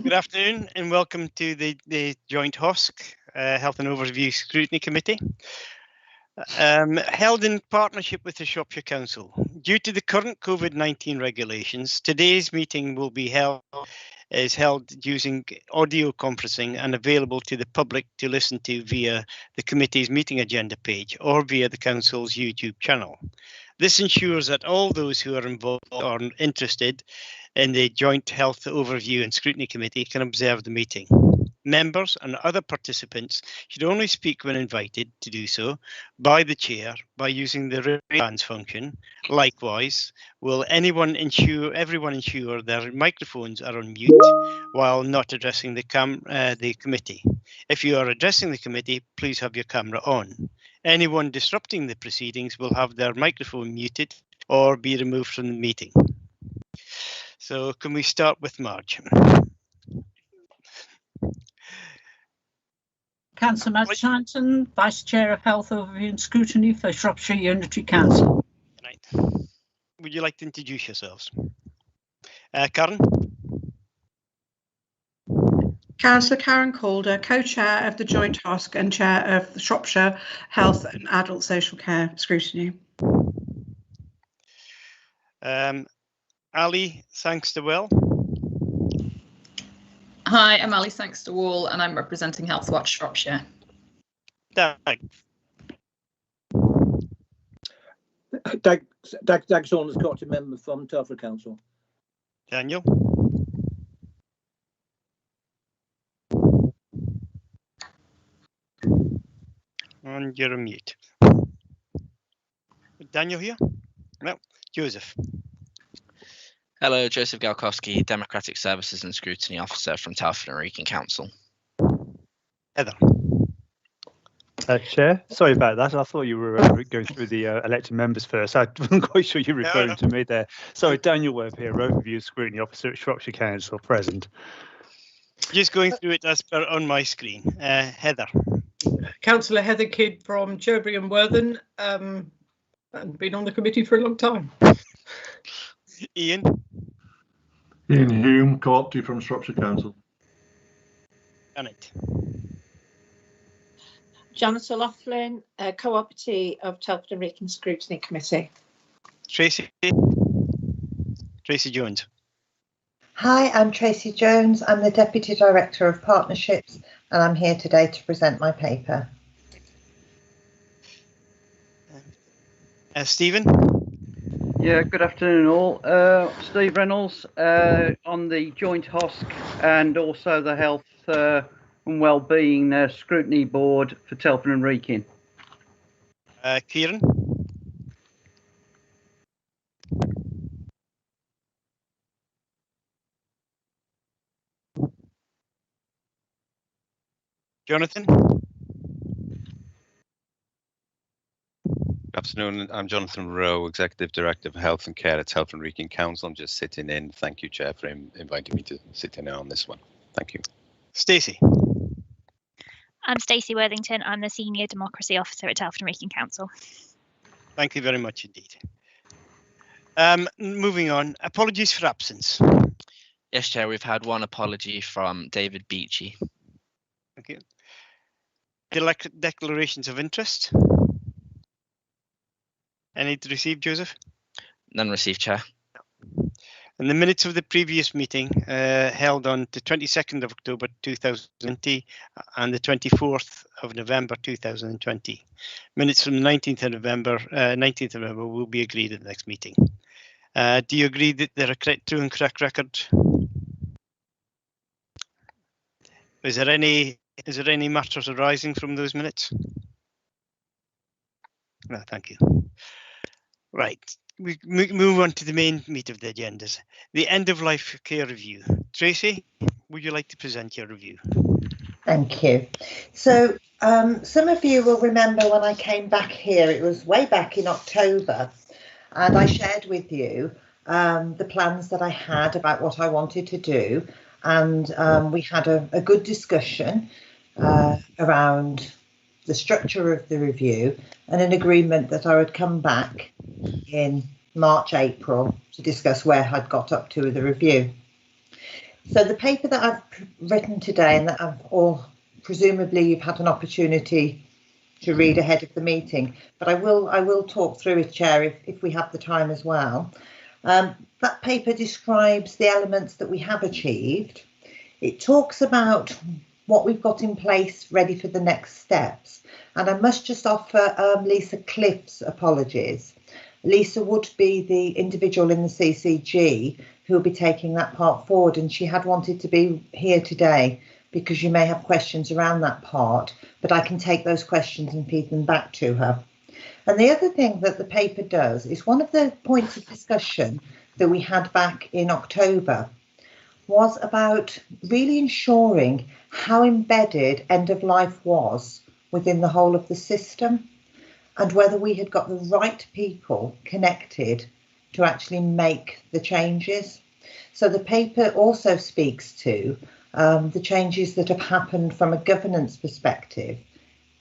Good afternoon and welcome to the joint HOSC, Health and Overview Scrutiny Committee, held in partnership with the Shropshire Council. Due to the current COVID-19 regulations, today's meeting will be held using audio conferencing and available to the public to listen to via the committee's meeting agenda page or via the Council's YouTube channel. This ensures that all those who are involved or interested in the Joint Health Overview and Scrutiny Committee can observe the meeting. Members and other participants should only speak when invited to do so by the chair by using the raise hands function. Likewise, will everyone ensure their microphones are on mute while not addressing the committee. If you are addressing the committee, please have your camera on. Anyone disrupting the proceedings will have their microphone muted or be removed from the meeting. So can we start with Marge? Councillor Matt Shanton, Vice Chair of Health Overview and Scrutiny for Shropshire Unitary Council. Right. Would you like to introduce yourselves? Karen? Councillor Karen Calder, Co-Chair of the Joint HOSC and Chair of the Shropshire Health and Adult Social Care Scrutiny. Ali Sangsterwell. Hi, I'm Ali Sangsterwall and I'm representing Healthwatch Shropshire. Dag Saunders, Court member from Telford Council. Daniel. And you're on mute. Daniel here? No. Joseph. Hello, Joseph Galkowski, Democratic Services and Scrutiny Officer from Telford and Wrekin Council. Heather. Chair, sorry about that. I thought you were going through the elected members first. I wasn't quite sure you were referring to me there. Sorry, Daniel Webb here, Overview Scrutiny Officer at Shropshire Council, present. Just going through it as per on my screen. Heather. Councillor Heather Kidd from Cherbury and Worthing, and been on the committee for a long time. Ian Hume, Co-operative from Shropshire Council. Janet. Janet O'Loughlin, Co-operative of Telford and Wrekin Scrutiny Committee. Tracy Jones. Hi, I'm Tracy Jones. I'm the Deputy Director of Partnerships and I'm here today to present my paper. Stephen. Yeah, good afternoon all. Steve Reynolds on the Joint HOSC and also the Health and Wellbeing Scrutiny Board for Telford and Wrekin. Kieran. Jonathan. Good afternoon, I'm Jonathan Rowe, Executive Director of Health and Care at Telford and Wrekin Council. I'm just sitting in. Thank you, Chair, for inviting me to sit in on this one. Thank you. Stacey. I'm Stacey Worthington. I'm the Senior Democracy Officer at Telford and Wrekin Council. Thank you very much indeed. Moving on, apologies for absence. Yes, Chair, we've had one apology from David Beachy. Okay. Declarations of interest. Any to receive, Joseph? None received, Chair. And the minutes of the previous meeting held on the 22nd of October 2020 and the 24th of November 2020. Minutes from the 19th of November will be agreed at the next meeting. Do you agree that they're a true and correct record? Is there any matters arising from those minutes? No, thank you. Right, we move on to the main meat of the agendas. The end of life care review. Tracy, would you like to present your review? Thank you. So some of you will remember when I came back here, it was way back in October, and I shared with you the plans that I had about what I wanted to do. And we had a good discussion around the structure of the review and an agreement that I would come back in March, April to discuss where I'd got up to with the review. So the paper that I've written today and that I've presumably you've had an opportunity to read ahead of the meeting, but I will talk through it, Chair, if we have the time as well. That paper describes the elements that we have achieved. It talks about what we've got in place ready for the next steps. And I must just offer Lisa Cliff's apologies. Lisa would be the individual in the CCG who will be taking that part forward, and she had wanted to be here today because you may have questions around that part, but I can take those questions and feed them back to her. And the other thing that the paper does is one of the points of discussion that we had back in October was about really ensuring how embedded end of life was within the whole of the system and whether we had got the right people connected to actually make the changes. So the paper also speaks to the changes that have happened from a governance perspective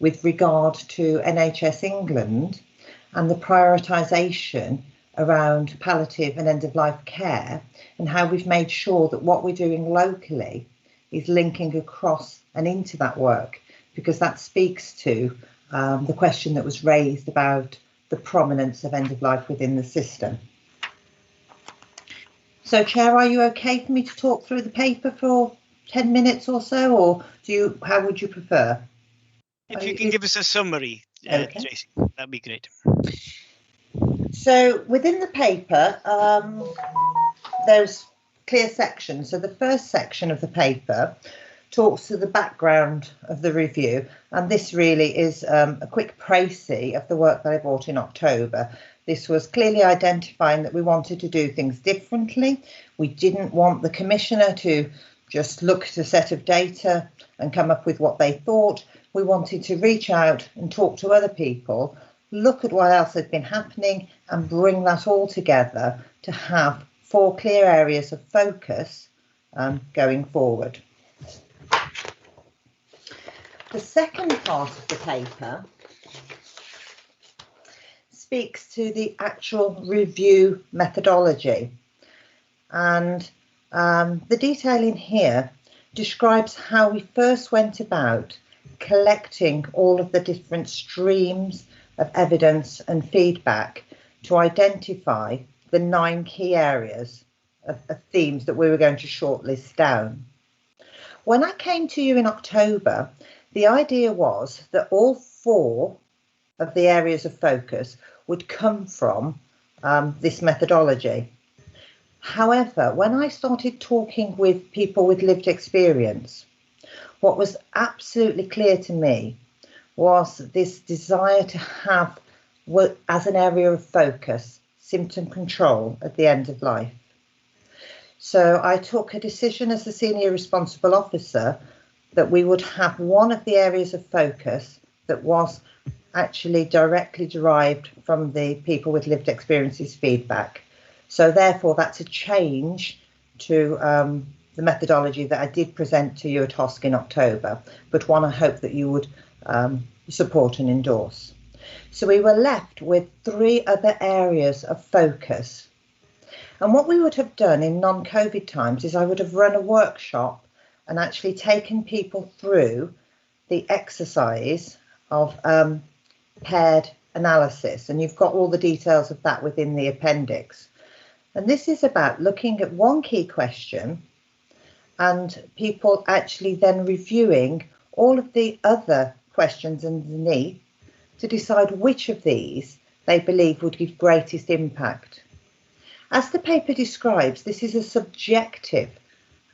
with regard to NHS England and the prioritisation around palliative and end-of-life care, and how we've made sure that what we're doing locally is linking across and into that work, because that speaks to the question that was raised about the prominence of end-of-life within the system. So, Chair, are you okay for me to talk through the paper for 10 minutes or so, or how would you prefer? If you can give us a summary, Okay. Tracy, that'd be great. So within the paper, there's clear sections. So the first section of the paper talks to the background of the review, and this really is a quick précis of the work that I brought in October. This was clearly identifying that we wanted to do things differently. We didn't want the Commissioner to just look at a set of data and come up with what they thought. We wanted to reach out and talk to other people, look at what else had been happening and bring that all together to have 4 clear areas of focus going forward. The second part of the paper speaks to the actual review methodology, and the detail in here describes how we first went about collecting all of the different streams of evidence and feedback to identify the 9 key areas of themes that we were going to shortlist down. When I came to you in October, the idea was that all 4 of the areas of focus would come from this methodology. However, when I started talking with people with lived experience, what was absolutely clear to me was this desire to have, as an area of focus, symptom control at the end of life. So I took a decision as the senior responsible officer that we would have one of the areas of focus that was actually directly derived from the people with lived experiences feedback. So therefore that's a change to the methodology that I did present to you at HOSC in October, but one I hope that you would support and endorse. So we were left with 3 other areas of focus. And what we would have done in non-COVID times is I would have run a workshop and actually taken people through the exercise of paired analysis. And you've got all the details of that within the appendix. And this is about looking at one key question and people actually then reviewing all of the other questions underneath to decide which of these they believe would give greatest impact. As the paper describes, this is a subjective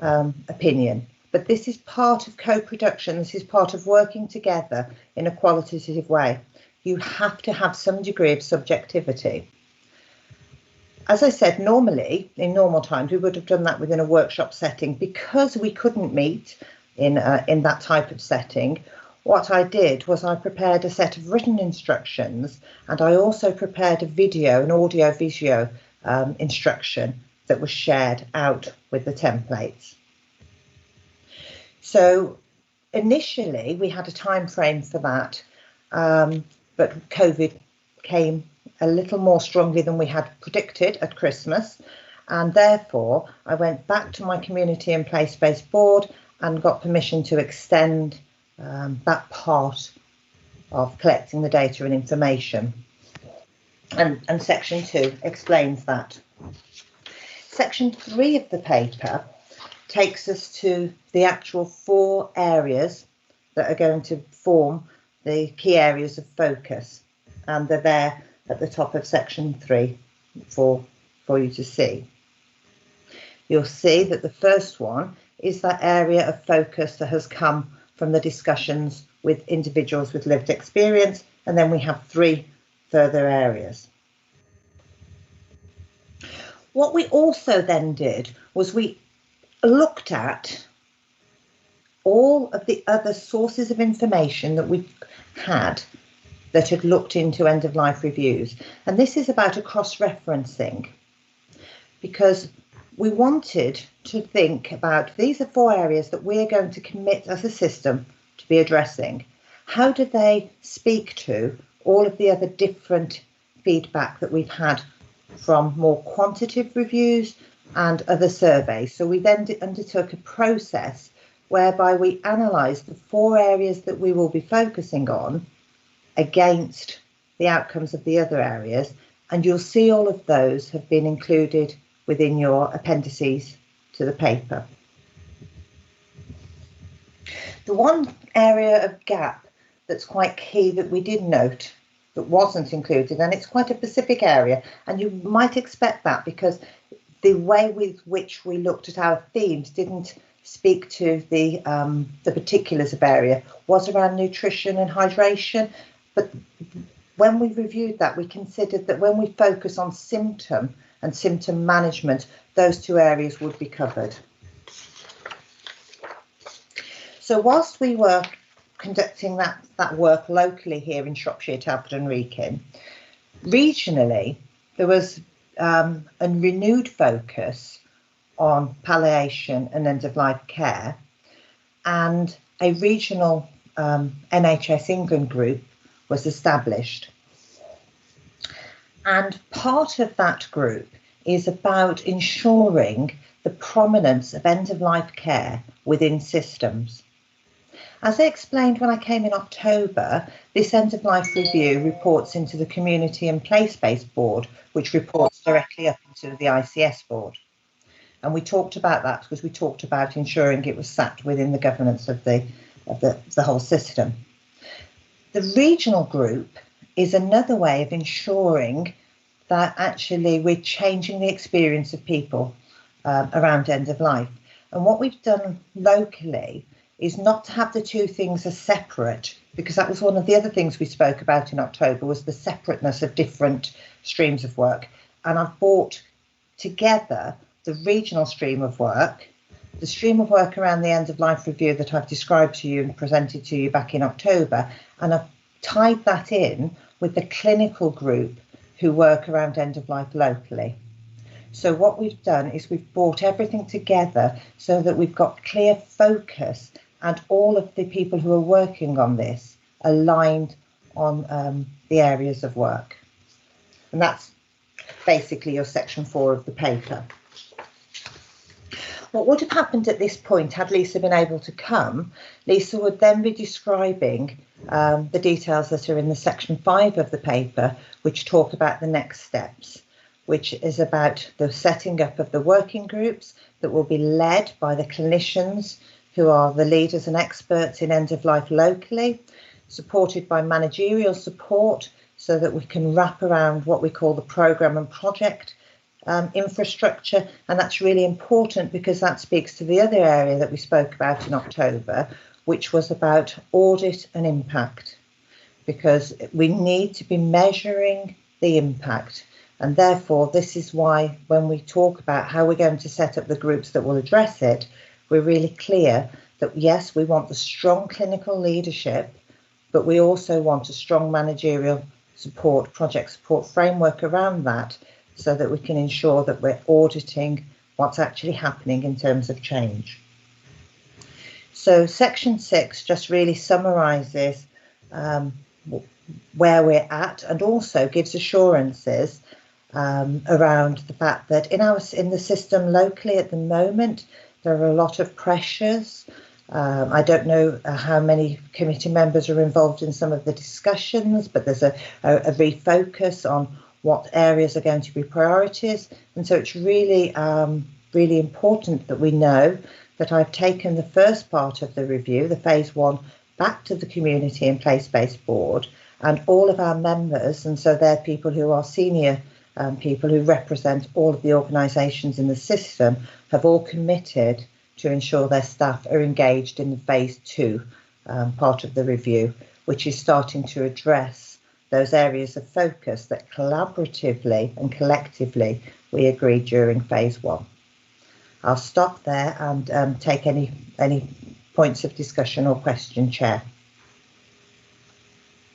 opinion, but this is part of co-production. This is part of working together in a qualitative way. You have to have some degree of subjectivity. As I said, normally, in normal times, we would have done that within a workshop setting. Because we couldn't meet in that type of setting, what I did was I prepared a set of written instructions, and I also prepared a video, an audio-visual instruction that was shared out with the templates. So initially, we had a time frame for that, but COVID came a little more strongly than we had predicted at Christmas, And therefore, I went back to my community and place-based board and got permission to extend that part of collecting the data and information. And section 2 explains that. Section 3 of the paper takes us to the actual 4 areas that are going to form the key areas of focus, and they're there at the top of section 3 for you to see. You'll see that the first one is that area of focus that has come from the discussions with individuals with lived experience, and then we have 3 further areas. What we also then did was we looked at all of the other sources of information that we had that had looked into end-of-life reviews. And this is about a cross-referencing, because we wanted to think about, these are 4 areas that we're going to commit as a system to be addressing. How do they speak to all of the other different feedback that we've had from more quantitative reviews and other surveys? So we then undertook a process whereby we analysed the 4 areas that we will be focusing on against the outcomes of the other areas, and you'll see all of those have been included within your appendices to the paper. The one area of gap that's quite key that we did note that wasn't included, and it's quite a specific area, and you might expect that because the way with which we looked at our themes didn't speak to the particulars of area, was around nutrition and hydration. But when we reviewed that, we considered that when we focus on symptom and symptom management, those 2 areas would be covered. So whilst we were conducting that work locally here in Shropshire, Telford and Wrekin, regionally there was a renewed focus on palliation and end-of-life care, and a regional NHS England group was established. And part of that group is about ensuring the prominence of end-of-life care within systems. As I explained when I came in October, this end-of-life review reports into the Community and Place-Based Board, which reports directly up into the ICS board. And we talked about that because we talked about ensuring it was sat within the governance of the whole system. The regional group is another way of ensuring that actually we're changing the experience of people around end of life. And what we've done locally is not to have the 2 things as separate, because that was one of the other things we spoke about in October, was the separateness of different streams of work. And I've brought together the regional stream of work, the stream of work around the end of life review that I've described to you and presented to you back in October, and I've tied that in with the clinical group who work around end of life locally. So what we've done is we've brought everything together so that we've got clear focus, and all of the people who are working on this aligned on the areas of work. And that's basically your section 4 of the paper. What would have happened at this point had Lisa been able to come? Lisa would then be describing the details that are in the section 5 of the paper, which talk about the next steps, which is about the setting up of the working groups that will be led by the clinicians who are the leaders and experts in end of life locally, supported by managerial support so that we can wrap around what we call the programme and project infrastructure. And that's really important because that speaks to the other area that we spoke about in October, which was about audit and impact, because we need to be measuring the impact. And therefore, this is why when we talk about how we're going to set up the groups that will address it, we're really clear that, yes, we want the strong clinical leadership, but we also want a strong managerial support, project support framework around that, so that we can ensure that we're auditing what's actually happening in terms of change. So section 6 just really summarises where we're at, and also gives assurances around the fact that in the system locally at the moment, there are a lot of pressures. I don't know how many committee members are involved in some of the discussions, but there's a refocus on what areas are going to be priorities. And so it's really, really important that we know that I've taken the first part of the review, the phase 1, back to the Community and Place-Based Board, and all of our members, and so they're people who are senior people who represent all of the organisations in the system, have all committed to ensure their staff are engaged in the phase 2 part of the review, which is starting to address those areas of focus that collaboratively and collectively we agreed during phase 1. I'll stop there and take any points of discussion or question, Chair.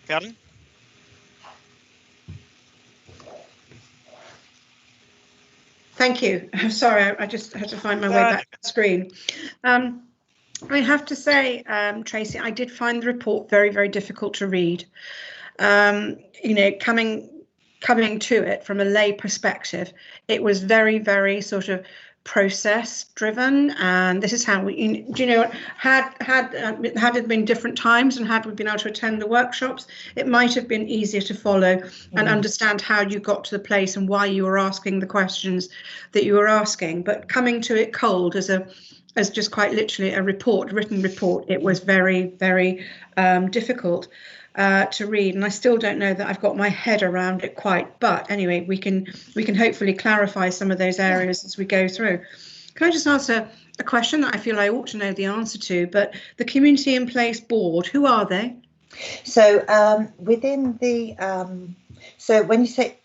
Karen? Thank you. Sorry, I just had to find my way back to the screen. I have to say, Tracy, I did find the report very, very difficult to read. You know, coming to it from a lay perspective, it was very, very sort of process driven, and this is how we, do you know, had it been different times and had we been able to attend the workshops, it might have been easier to follow and understand how you got to the place and why you were asking the questions that you were asking. But coming to it cold as just quite literally a written report, it was very, very difficult to read, and I still don't know that I've got my head around it quite. But anyway, we can hopefully clarify some of those areas as we go through. Can I just ask a question that I feel I ought to know the answer to? But the Community in Place Board, who are they? So within the so when you say,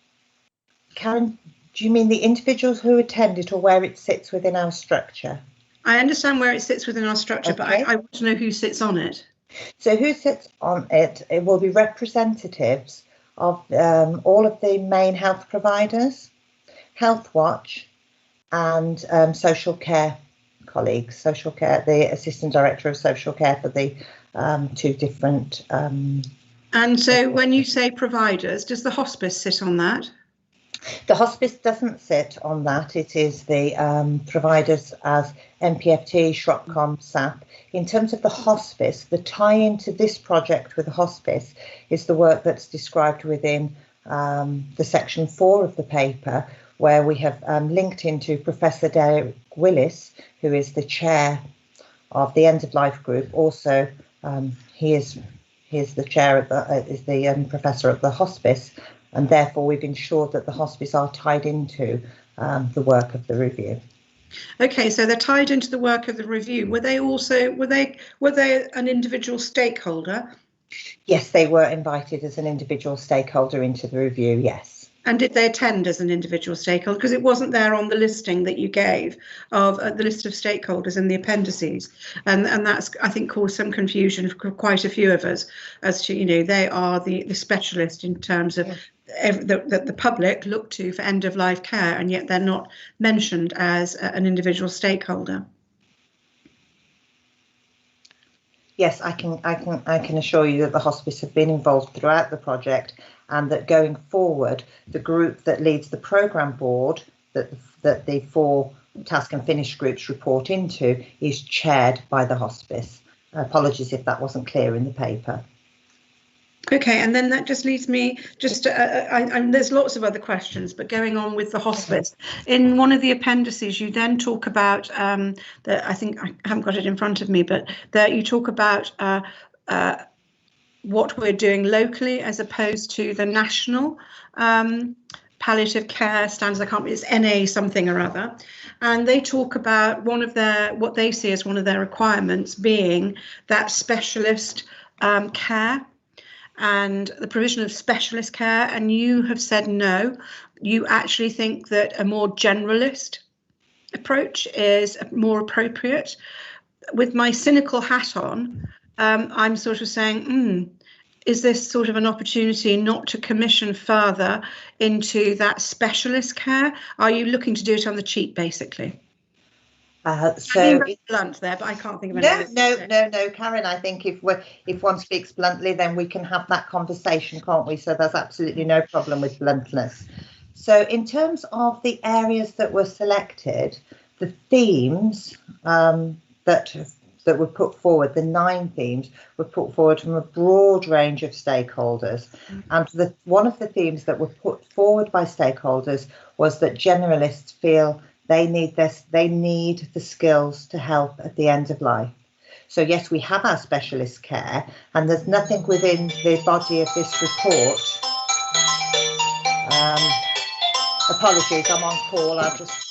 Karen, do you mean the individuals who attend it or where it sits within our structure? I understand where it sits within our structure, but I want to know who sits on it. So who sits on it? It will be representatives of all of the main health providers, Health Watch, and social care colleagues. Social care, the Assistant Director of Social Care for the 2 different. And so when you say providers, does the hospice sit on that? The hospice doesn't sit on that. It is the providers as NPFT, SHROPCOM, SAP. In terms of the hospice, the tie-in to this project with the hospice is the work that's described within the section 4 of the paper, where we have linked into Professor Derek Willis, who is the chair of the End of Life group. Also, he is the chair of the professor of the hospice, and therefore we've ensured that the hospice are tied into the work of the review. Okay, so they're tied into the work of the review. Were they an individual stakeholder? Yes, they were invited as an individual stakeholder into the review, yes. And did they attend as an individual stakeholder? Because it wasn't there on the listing that you gave of the list of stakeholders in the appendices. And that's, I think, caused some confusion for quite a few of us as to, you know, they are the specialist in terms of that the public look to for end of life care, and yet they're not mentioned as an individual stakeholder. Yes, I can assure you that the hospice have been involved throughout the project, and that going forward, the group that leads the programme board that the 4 task and finish groups report into is chaired by the hospice. Apologies if that wasn't clear in the paper. Okay, and then that just leads me there's lots of other questions, but going on with the hospice, in one of the appendices you then talk about I think I haven't got it in front of me, but that you talk about what we're doing locally as opposed to the national palliative care standards. I can't remember, it's NA something or other, and they talk about what they see as one of their requirements being that specialist care and the provision of specialist care, and you have said no, you actually think that a more generalist approach is more appropriate. With my cynical hat on, I'm sort of saying, is this sort of an opportunity not to commission further into that specialist care? Are you looking to do it on the cheap, basically? So it's blunt there, but I can't think of anything. No, Karen. I think if one speaks bluntly, then we can have that conversation, can't we? So there's absolutely no problem with bluntness. So in terms of the areas that were selected, the themes that were put forward, the 9 themes, were put forward from a broad range of stakeholders. And one of the themes that were put forward by stakeholders was that generalists feel they need the skills to help at the end of life. So yes, we have our specialist care, and there's nothing within the body of this report. Apologies, I'm on call. I'll just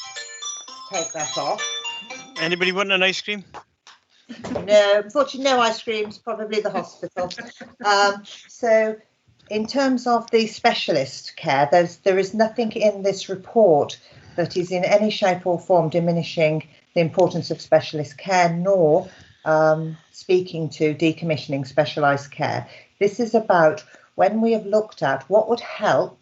take that off. Anybody want an ice cream? No, unfortunately, no ice creams, probably the hospital. So in terms of the specialist care, there is nothing in this report that is in any shape or form diminishing the importance of specialist care, nor speaking to decommissioning specialised care. This is about when we have looked at what would help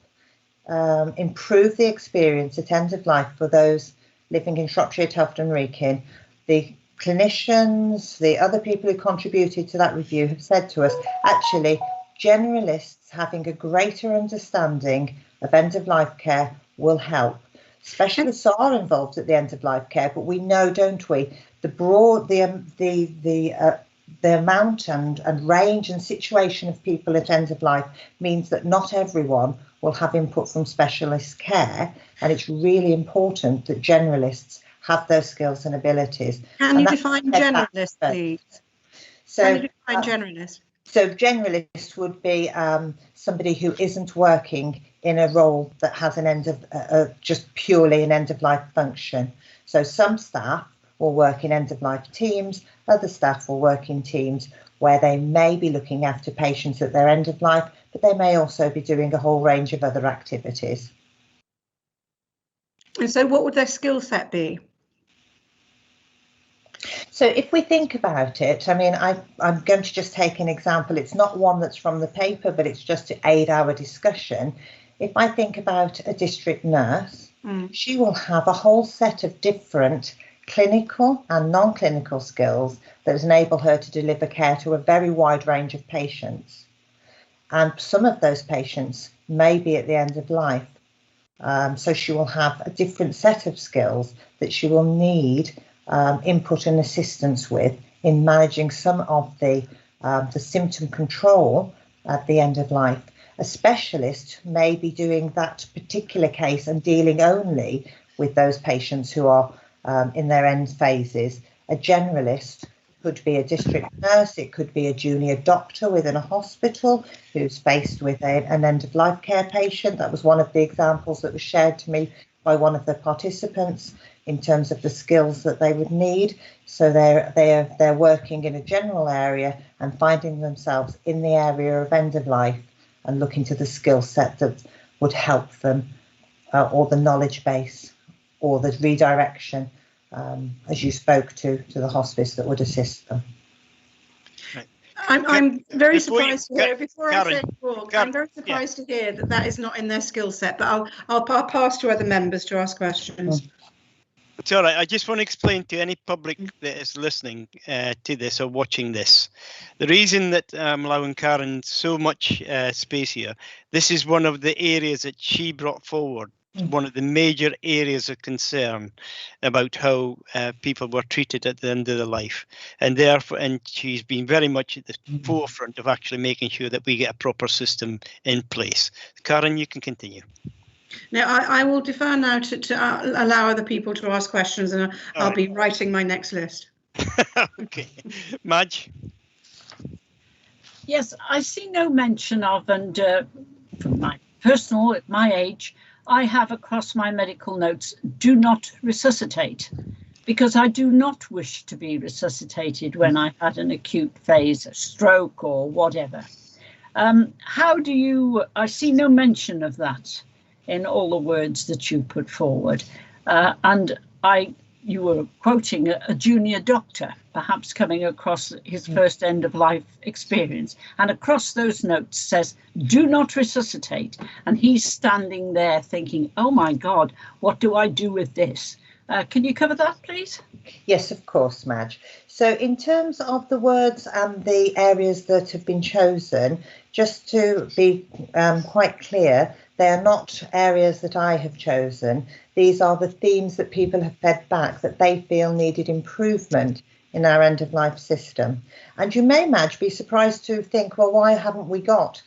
improve the experience at end of life for those living in Shropshire, Telford and Wrekin. The clinicians, the other people who contributed to that review have said to us, actually, generalists having a greater understanding of end-of-life care will help. Specialists are involved at the end-of-life care, but we know, don't we, the amount and range and situation of people at end of life means that not everyone will have input from specialist care, and it's really important that generalists have those skills and abilities. Can you define generalist, please? So, can you define generalist? So generalist would be somebody who isn't working in a role that has an just purely an end of life function. So some staff will work in end of life teams, other staff will work in teams where they may be looking after patients at their end of life, but they may also be doing a whole range of other activities. And so what would their skill set be? So if we think about it, I mean, I'm going to just take an example. It's not one that's from the paper, but it's just to aid our discussion. If I think about a district nurse, she will have a whole set of different clinical and non-clinical skills that enable her to deliver care to a very wide range of patients. And some of those patients may be at the end of life. So she will have a different set of skills that she will need input and assistance with in managing some of the symptom control at the end of life. A specialist may be doing that particular case and dealing only with those patients who are in their end phases. A generalist could be a district nurse, it could be a junior doctor within a hospital who's faced with an end-of-life care patient. That was one of the examples that was shared to me by one of the participants in terms of the skills that they would need. So they're working in a general area and finding themselves in the area of end-of-life and looking to the skill set that would help them, or the knowledge base, or the redirection, as you spoke to the hospice, that would assist them. I'm very surprised to hear, before I say more, I'm very surprised to hear that is not in their skill set, but I'll pass to other members to ask questions. It's all right. I just want to explain to any public that is listening to this or watching this, the reason that I'm allowing Karen so much space here. This is one of the areas that she brought forward, one of the major areas of concern about how people were treated at the end of their life, and therefore, and she's been very much at the forefront of actually making sure that we get a proper system in place. Karen, you can continue. Now, I will defer now to allow other people to ask questions, and I'll be writing my next list. Okay. Madge? Yes, I see no mention of, and from my personal, at my age, I have across my medical notes, do not resuscitate, because I do not wish to be resuscitated when I had an acute phase, a stroke or whatever. How do you, I see no mention of that in all the words that you put forward. And you were quoting a junior doctor, perhaps coming across his first end-of-life experience. And across those notes says, do not resuscitate. And he's standing there thinking, oh my God, what do I do with this? Can you cover that, please? Yes, of course, Madge. So in terms of the words and the areas that have been chosen, just to be quite clear, they are not areas that I have chosen. These are the themes that people have fed back that they feel needed improvement in our end-of-life system. And you may, Madge, be surprised to think, well, why haven't we got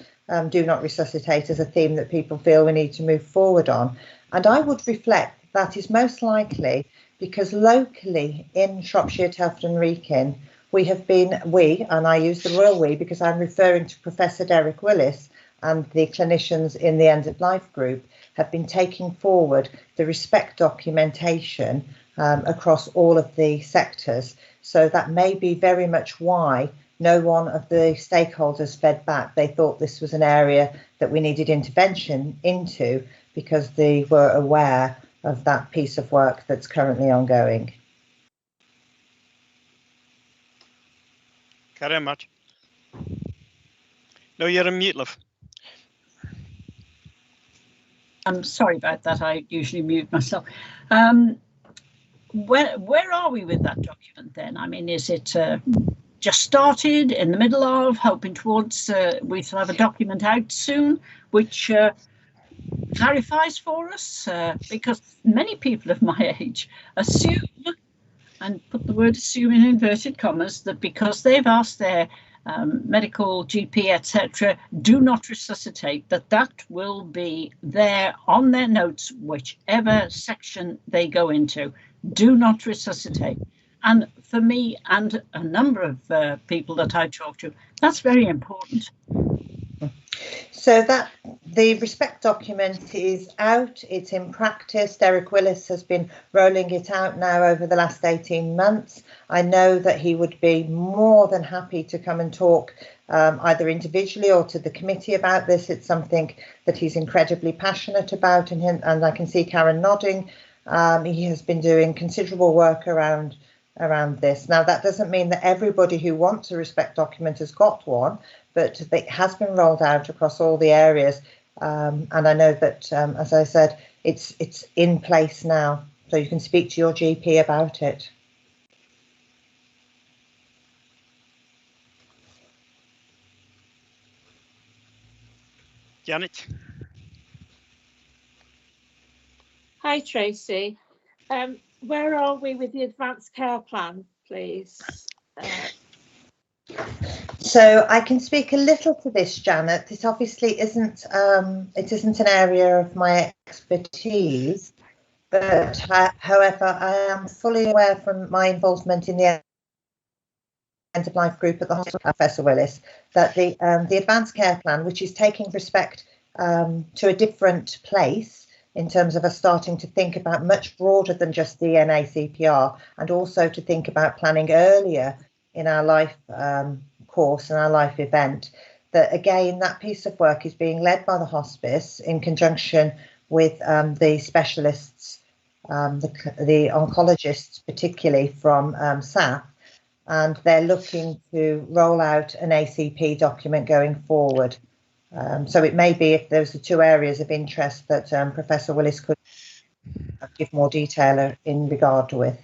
Do Not Resuscitate as a theme that people feel we need to move forward on? And I would reflect that is most likely because locally in Shropshire, Telford and Wrekin, and I use the royal we because I'm referring to Professor Derek Willis and the clinicians in the End of Life group, have been taking forward the respect documentation across all of the sectors. So that may be very much why no one of the stakeholders fed back. They thought this was an area that we needed intervention into because they were aware of that piece of work that's currently ongoing. Carry on, Madge. No, you're on mute, love. I'm sorry about that. I usually mute myself. Where are we with that document then? I mean, is it just started, in the middle of, hoping towards we shall have a document out soon, which clarifies for us? Because many people of my age assume, and put the word assume in inverted commas, that because they've asked their medical GP, etc., do not resuscitate, that will be there on their notes, whichever section they go into. Do not resuscitate. And for me and a number of people that I talk to, that's very important. So that the respect document is out, it's in practice. Derek Willis has been rolling it out now over the last 18 months. I know that he would be more than happy to come and talk either individually or to the committee about this. It's something that he's incredibly passionate about, and I can see Karen nodding. He has been doing considerable work around this. Now, that doesn't mean that everybody who wants a respect document has got one, but it has been rolled out across all the areas. And I know that, as I said, it's in place now, so you can speak to your GP about it. Janet. Hi, Tracy. Where are we with the advanced care plan, please? So I can speak a little to this, Janet. This obviously isn't an area of my expertise, but however, I am fully aware from my involvement in the End of Life group at the hospital, Professor Willis, that the advanced care plan, which is taking respect to a different place in terms of us starting to think about much broader than just DNA CPR, and also to think about planning earlier in our life course and our life event, that again, that piece of work is being led by the hospice in conjunction with the specialists, the oncologists, particularly from SAP, and they're looking to roll out an ACP document going forward. So it may be, if those are two areas of interest, that Professor Willis could give more detail in regard with.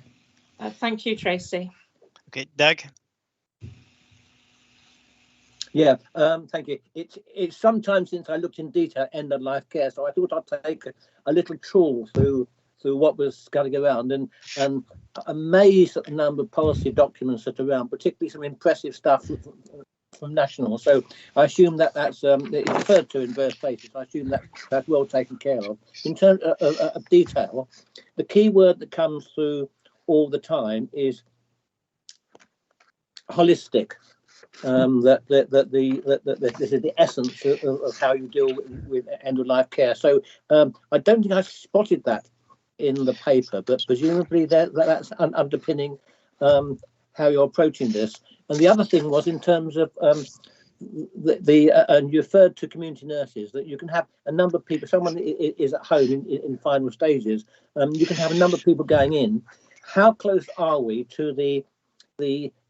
Thank you, Tracy. Okay, Doug. Yeah, thank you. It's some time since I looked in detail at end of life care, so I thought I'd take a little trawl through what was going around, and amazed at the number of policy documents that are around, particularly some impressive stuff from National. So I assume that's it's referred to in various places. I assume that's well taken care of. In terms of detail, the key word that comes through all the time is holistic. That this is the essence of how you deal with end of life care. So I don't think I spotted that in the paper, but presumably that's underpinning how you're approaching this. And the other thing was in terms of and you referred to community nurses, that you can have a number of people. Someone is at home in final stages. You can have a number of people going in. How close are we to the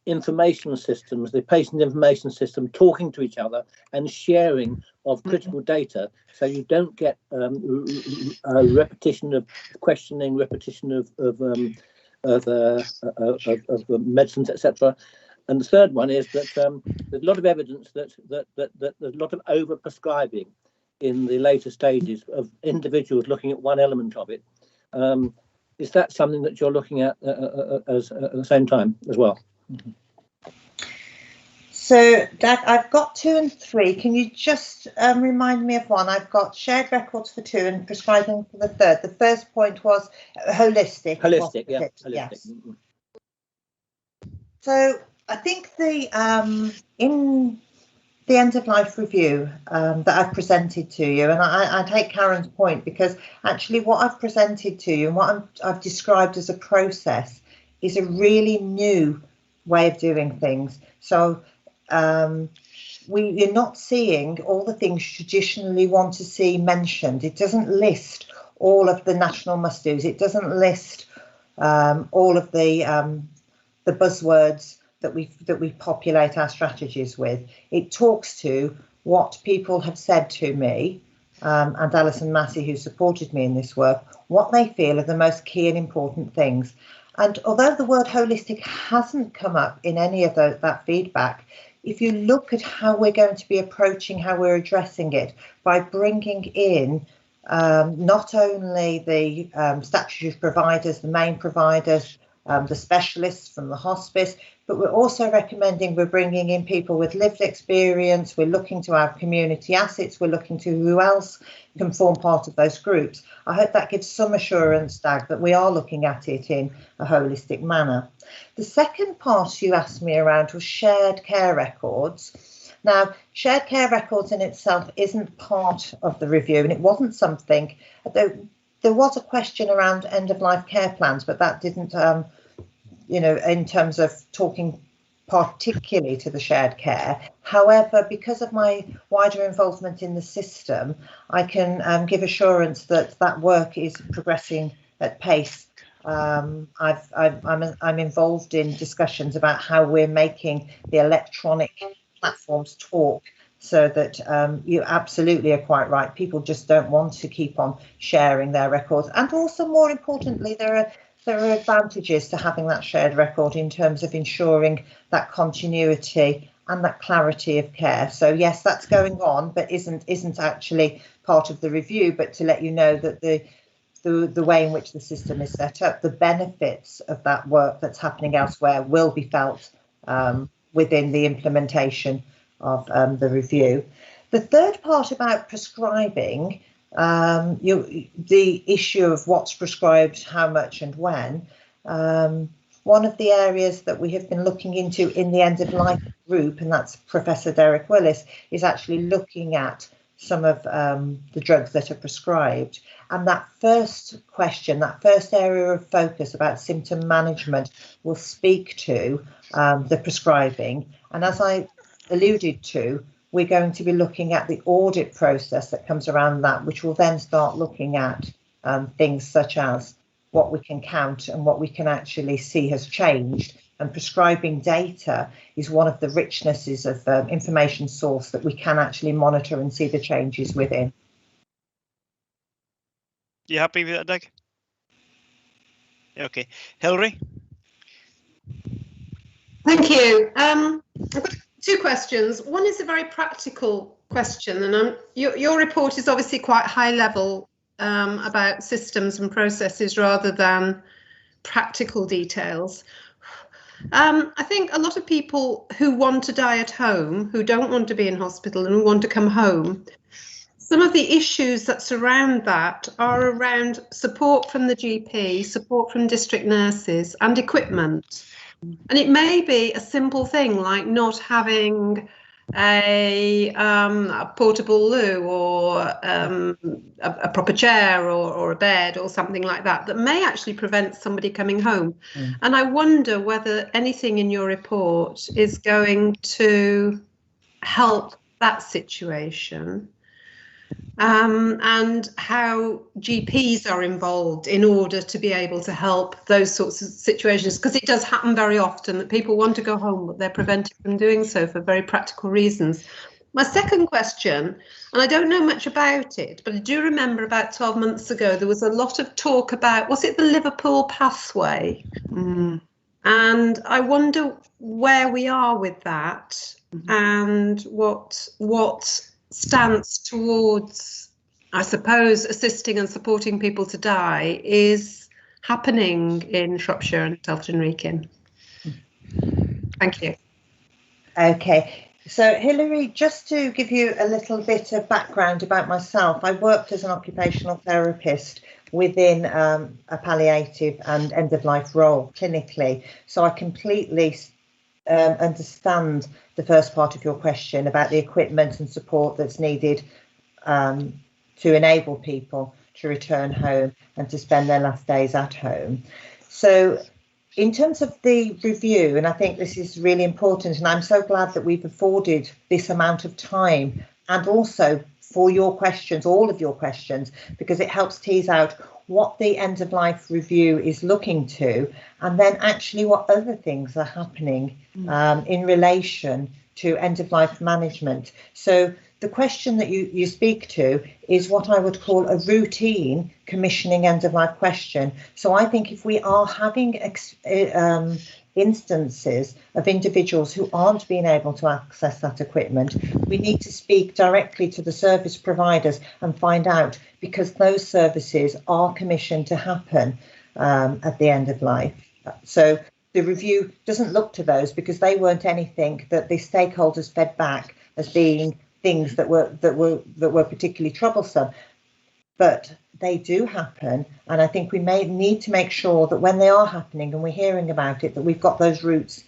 information systems, the patient information system, talking to each other and sharing of critical data, so you don't get a repetition of questioning, repetition of medicines, etc. And the third one is that there's a lot of evidence that there's a lot of over-prescribing in the later stages of individuals looking at one element of it. Is that something that you're looking at at the same time as well? Mm-hmm. So, Dag, I've got 2 and 3. Can you just remind me of one? I've got shared records for 2 and prescribing for the 3rd. The first point was holistic. Holistic, yeah. Holistic. Yes. Mm-hmm. So, I think in the end of life review that I've presented to you, and I take Karen's point, because actually what I've presented to you and what I've described as a process is a really new way of doing things. So we're not seeing all the things traditionally want to see mentioned. It doesn't list all of the national must-dos. It doesn't list all of the buzzwords that we populate our strategies with. It talks to what people have said to me, and Alison Massey, who supported me in this work, what they feel are the most key and important things. And although the word holistic hasn't come up in any of that feedback, if you look at how we're going to be approaching, how we're addressing it, by bringing in not only the statutory providers, the main providers, the specialists from the hospice, but we're also recommending we're bringing in people with lived experience. We're looking to our community assets. We're looking to who else can form part of those groups. I hope that gives some assurance, Dag, that we are looking at it in a holistic manner. The second part you asked me around was shared care records. Now, shared care records in itself isn't part of the review, and it wasn't something, there was a question around end-of-life care plans, but that didn't, in terms of talking particularly to the shared care. However, because of my wider involvement in the system, I can give assurance that that work is progressing at pace. I'm involved in discussions about how we're making the electronic platforms talk, so that you absolutely are quite right. People just don't want to keep on sharing their records. And also, more importantly, there are advantages to having that shared record in terms of ensuring that continuity and that clarity of care. So yes, that's going on, but isn't actually part of the review. But to let you know that the way in which the system is set up, the benefits of that work that's happening elsewhere will be felt within the implementation of the review. The third part about prescribing, the issue of what's prescribed, how much and when, one of the areas that we have been looking into in the end of life group, and that's Professor Derek Willis, is actually looking at some of the drugs that are prescribed. And that first question, that first area of focus about symptom management will speak to the prescribing. And as I alluded to, we're going to be looking at the audit process that comes around that, which will then start looking at things such as what we can count and what we can actually see has changed. And prescribing data is one of the richnesses of information source that we can actually monitor and see the changes within. You happy with that, Doug? Okay. Hilary? Thank you. I've got 2 questions. One is a very practical question, and your report is obviously quite high level about systems and processes rather than practical details. I think a lot of people who want to die at home, who don't want to be in hospital and who want to come home, some of the issues that surround that are around support from the GP, support from district nurses and equipment. And it may be a simple thing like not having a portable loo or a proper chair or a bed or something like that may actually prevent somebody coming home. And I wonder whether anything in your report is going to help that situation. and how GPs are involved in order to be able to help those sorts of situations, because it does happen very often that people want to go home but they're prevented from doing so for very practical reasons. My second question, and I don't know much about it, but I do remember about 12 months ago there was a lot of talk about, was it the Liverpool pathway? And I wonder where we are with that and what stance towards, I suppose, assisting and supporting people to die is happening in Shropshire and Telford and Wrekin. Thank you. Okay. So, Hilary, just to give you a little bit of background about myself, I worked as an occupational therapist within a palliative and end-of-life role clinically. So I completely understand the first part of your question about the equipment and support that's needed to enable people to return home and to spend their last days at home. So in terms of the review, and I think this is really important, and I'm so glad that we've afforded this amount of time, and also for your questions, all of your questions, because it helps tease out what the end of life review is looking to, and then actually what other things are happening in relation to end of life management. So the question that you speak to is what I would call a routine commissioning end of life question. So I think if we are having instances of individuals who aren't being able to access that equipment, we need to speak directly to the service providers and find out, because those services are commissioned to happen at the end of life. So the review doesn't look to those, because they weren't anything that the stakeholders fed back as being things that were particularly troublesome. But they do happen, and I think we may need to make sure that when they are happening and we're hearing about it, that we've got those routes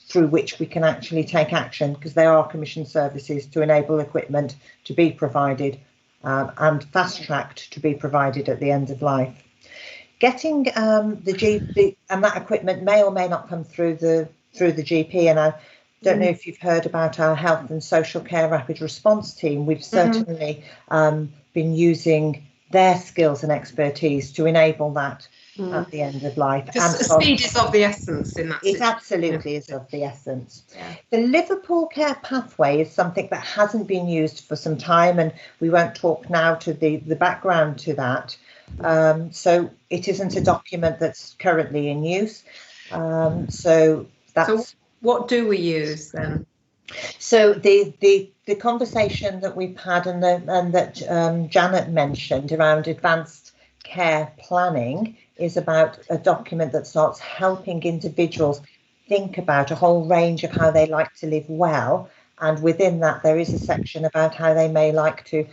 through which we can actually take action, because they are commissioned services to enable equipment to be provided and fast-tracked to be provided at the end of life. Getting the GP, and that equipment may or may not come through the GP, and I don't know if you've heard about our health and social care rapid response team. We've certainly been using their skills and expertise to enable that at the end of life. Speed is of the essence in that situation. It absolutely is of the essence. Yeah. The Liverpool Care Pathway is something that hasn't been used for some time, and we won't talk now to the background to that. So it isn't a document that's currently in use. So what do we use then? So the conversation that we've had and that Janet mentioned around advanced care planning is about a document that starts helping individuals think about a whole range of how they like to live well, and within that there is a section about how they may like to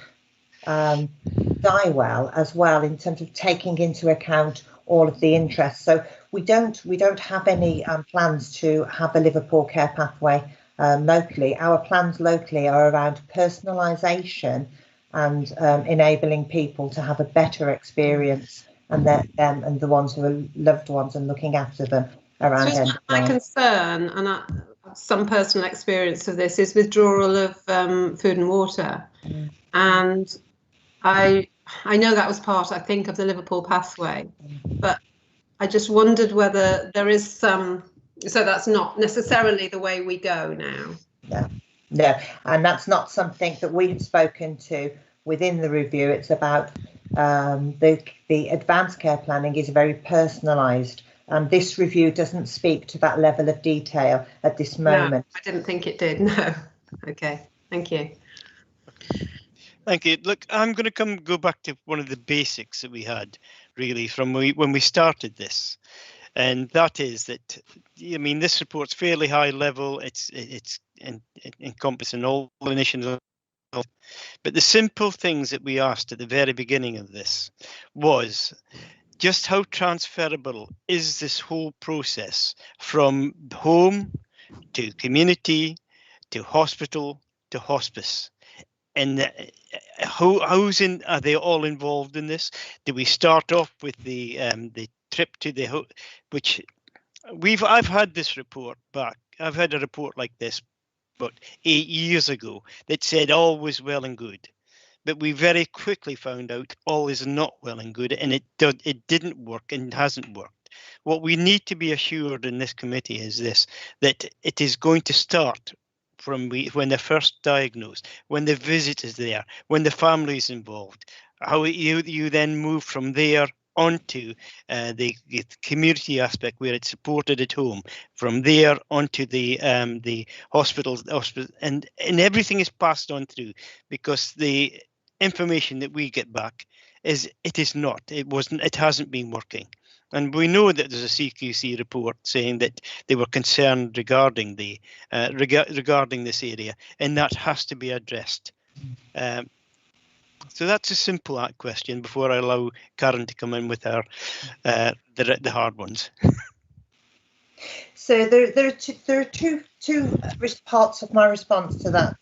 die well as well, in terms of taking into account all of the interests. So we don't have any plans to have a Liverpool Care Pathway locally. Our plans locally are around personalisation and enabling people to have a better experience, and them and the ones who are loved ones, and looking after them around. So my concern, and some personal experience of this, is withdrawal of food and water, and I know that was part, I think, of the Liverpool Pathway, but I just wondered whether there is some. So that's not necessarily the way we go now. No, and that's not something that we have spoken to within the review. It's about the advanced care planning is very personalised, and this review doesn't speak to that level of detail at this moment. No, I didn't think it did. No. Okay. Thank you. Thank you. Look, I'm going to go back to one of the basics that we had, really, from when we started this. And that is that, I mean, this report's fairly high level. It's encompassing all initiatives. But the simple things that we asked at the very beginning of this was just how transferable is this whole process from home to community to hospital to hospice? And are they all involved in this? Do we start off with the trip to the which I've had this report back. I've had a report like this about 8 years ago that said all was well and good, But we very quickly found out all is not well and good, and it didn't work and hasn't worked. What we need to be assured in this committee is this, that it is going to start from when they're first diagnosed, when the visit is there, when the family is involved, how you then move from there onto the community aspect where it's supported at home, from there onto the hospital, and everything is passed on through, because the information that we get back is it hasn't been working. And we know that there's a CQC report saying that they were concerned regarding regarding this area, and that has to be addressed. So that's a simple question before I allow Karen to come in with her the hard ones. So there are two parts of my response to that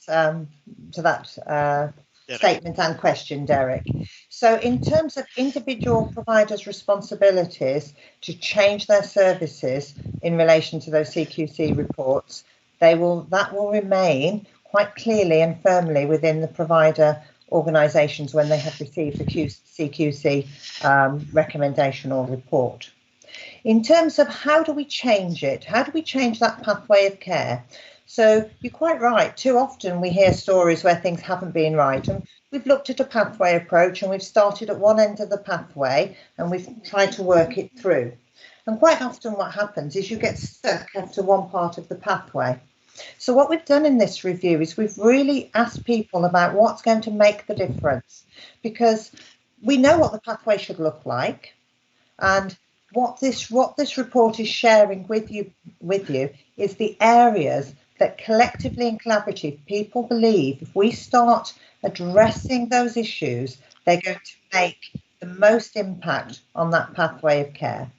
statement and question, Derek. So in terms of individual providers' responsibilities to change their services in relation to those CQC reports, that will remain quite clearly and firmly within the provider organisations when they have received the CQC recommendation or report. In terms of how do we change it, how do we change that pathway of care? So you're quite right, too often we hear stories where things haven't been right, and we've looked at a pathway approach and we've started at one end of the pathway and we've tried to work it through. And quite often what happens is you get stuck after one part of the pathway. So what we've done in this review is we've really asked people about what's going to make the difference, because we know what the pathway should look like, and what this report is sharing with you is the areas that collectively and collaboratively people believe if we start addressing those issues, they're going to make the most impact on that pathway of care.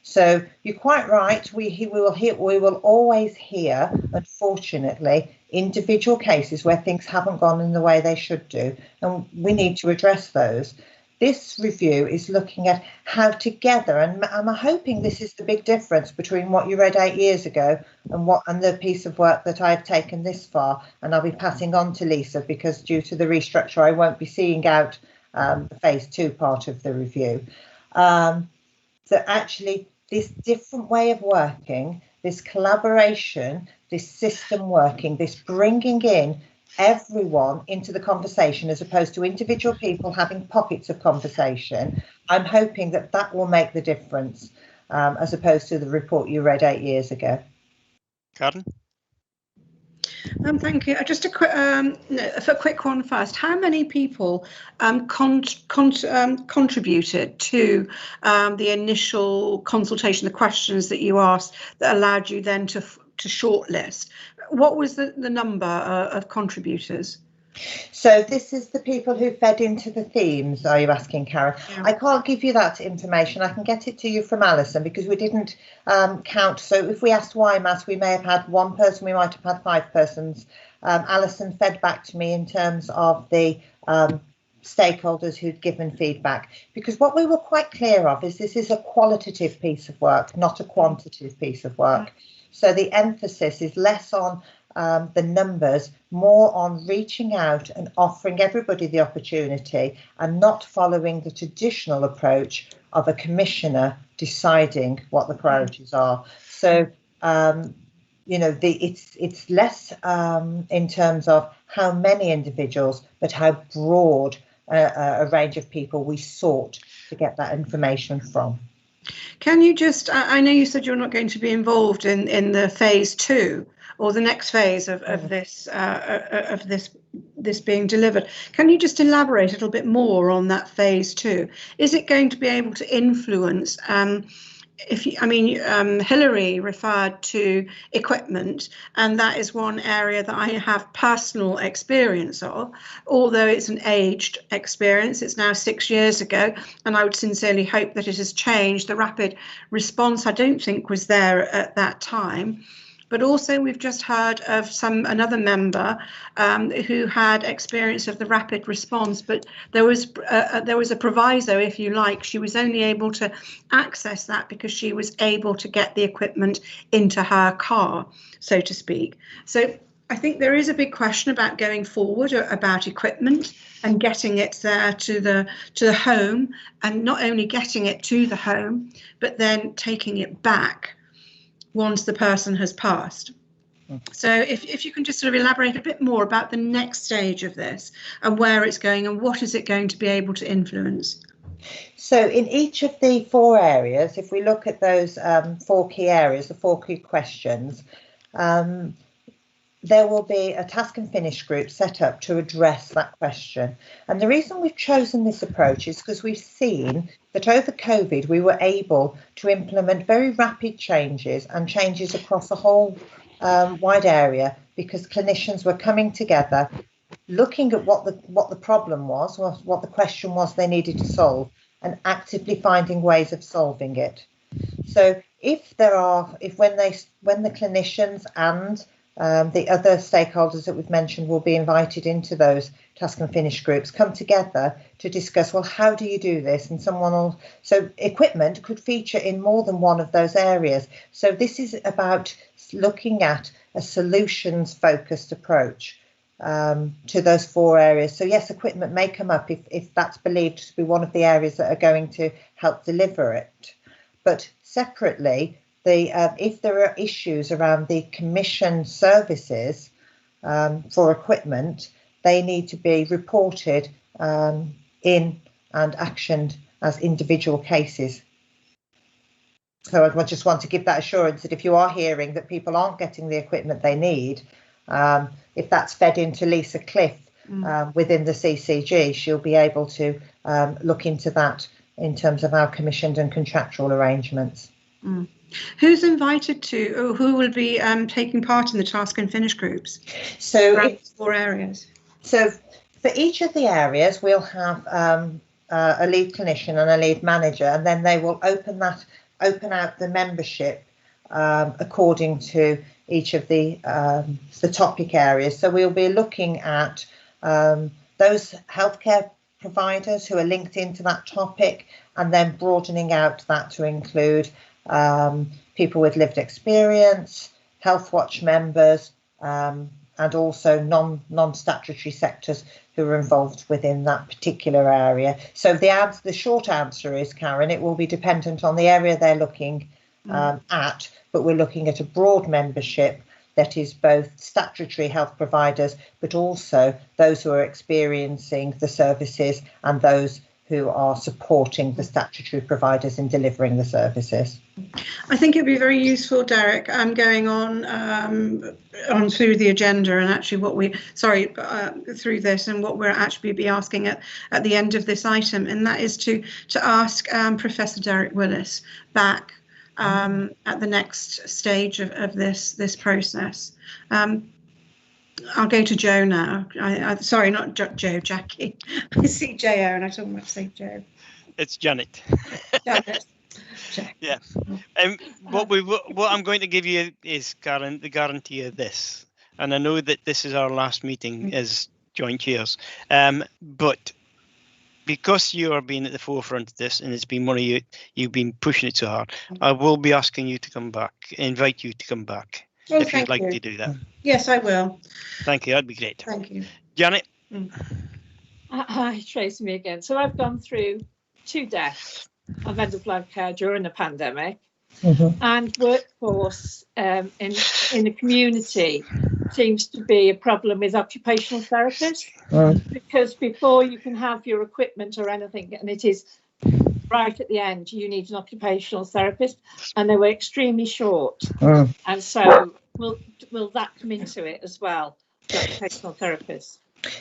So you're quite right. We will always hear, unfortunately, individual cases where things haven't gone in the way they should do, and we need to address those. This review is looking at how together, and I'm hoping this is the big difference between what you read 8 years ago and the piece of work that I've taken this far, and I'll be passing on to Lisa, because due to the restructure I won't be seeing out the phase 2 part of the review. So actually this different way of working, this collaboration, this system working, this bringing in everyone into the conversation as opposed to individual people having pockets of conversation, I'm hoping that will make the difference as opposed to the report you read 8 years ago. Karen? Thank you. Just a quick one first. How many people contributed to the initial consultation, the questions that you asked that allowed you then to shortlist? What was the number of contributors? So this is the people who fed into the themes, are you asking, Karen? Yeah. I can't give you that information. I can get it to you from Alison, because we didn't count. So if we asked YMAS, we may have had one person, we might have had 5 persons. Alison fed back to me in terms of the stakeholders who'd given feedback, because what we were quite clear of is this is a qualitative piece of work, not a quantitative piece of work. So the emphasis is less on the numbers, more on reaching out and offering everybody the opportunity, and not following the traditional approach of a commissioner deciding what the priorities are. So, you know, it's less in terms of how many individuals, but how broad a range of people we sought to get that information from. Can you just, I know you said you're not going to be involved in the phase 2 or the next phase of this being delivered. Can you just elaborate a little bit more on that phase 2? Is it going to be able to influence Hilary referred to equipment, and that is one area that I have personal experience of, although it's an aged experience. It's now 6 years ago, and I would sincerely hope that it has changed. The rapid response I don't think was there at that time. But also we've just heard of another member who had experience of the rapid response, but there was a proviso, if you like. She was only able to access that because she was able to get the equipment into her car, so to speak. So I think there is a big question about going forward about equipment and getting it there to the home, and not only getting it to the home, but then taking it back once the person has passed. So if you can just sort of elaborate a bit more about the next stage of this and where it's going and what is it going to be able to influence. So in each of the 4 areas, if we look at those 4 key areas, the 4 key questions, there will be a task and finish group set up to address that question. And the reason we've chosen this approach is because we've seen that over COVID, we were able to implement very rapid changes and changes across the whole wide area, because clinicians were coming together, looking at what the problem was, what the question was they needed to solve, and actively finding ways of solving it. So when the clinicians and the other stakeholders that we've mentioned will be invited into those task and finish groups, come together to discuss, well, how do you do this? And so equipment could feature in more than one of those areas. So this is about looking at a solutions focused approach to those 4 areas. So yes, equipment may come up if that's believed to be one of the areas that are going to help deliver it. But separately, if there are issues around the commission services for equipment, they need to be reported in and actioned as individual cases. So I just want to give that assurance that if you are hearing that people aren't getting the equipment they need, if that's fed into Lisa Cliff within the CCG, she'll be able to look into that in terms of our commissioned and contractual arrangements. Who's invited to, or who will be taking part in the task and finish groups? So 4 areas. So for each of the areas, we'll have a lead clinician and a lead manager, and then they will open out the membership according to each of the topic areas. So we'll be looking at those healthcare providers who are linked into that topic, and then broadening out that to include people with lived experience, Health Watch members, and also non-statutory sectors who are involved within that particular area. So the short answer is, Karen, it will be dependent on the area they're looking at, but we're looking at a broad membership that is both statutory health providers, but also those who are experiencing the services and those who are supporting the statutory providers in delivering the services. I think it'd be very useful, Derek, going on through the agenda and actually through this, and what we're actually be asking at the end of this item, and that is to ask Professor Derek Willis back at the next stage of this process. I'll go to Joe now. Sorry, not Joe, Jackie. I see Jo and I don't want to say Joe. It's Janet. Janet. Yeah. What I'm going to give you is, Karen, the guarantee of this. And I know that this is our last meeting as joint chairs. But because you are being at the forefront of this, and it's been one of you've been pushing it so hard, I will be asking you to come back, invite you to come back. If you'd like to do that. Yes, I will. Thank you. That'd be great. Thank you. Janet. Hi, Tracy, me again. So I've gone through 2 deaths of end-of-life care during the pandemic, and workforce in the community seems to be a problem with occupational therapists, because before you can have your equipment or anything, and it is right at the end, you need an occupational therapist, and they were extremely short. And so will that come into it as well, the occupational therapists?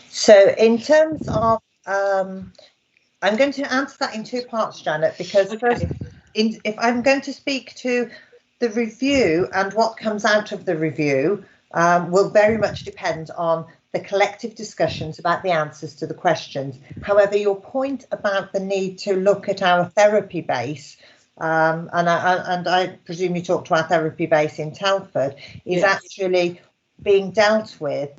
So in terms of, I'm going to answer that in 2 parts, Janet, because first, if I'm going to speak to the review, and what comes out of the review will very much depend on the collective discussions about the answers to the questions. However, your point about the need to look at our therapy base, and I presume you talked to our therapy base in Telford, is actually being dealt with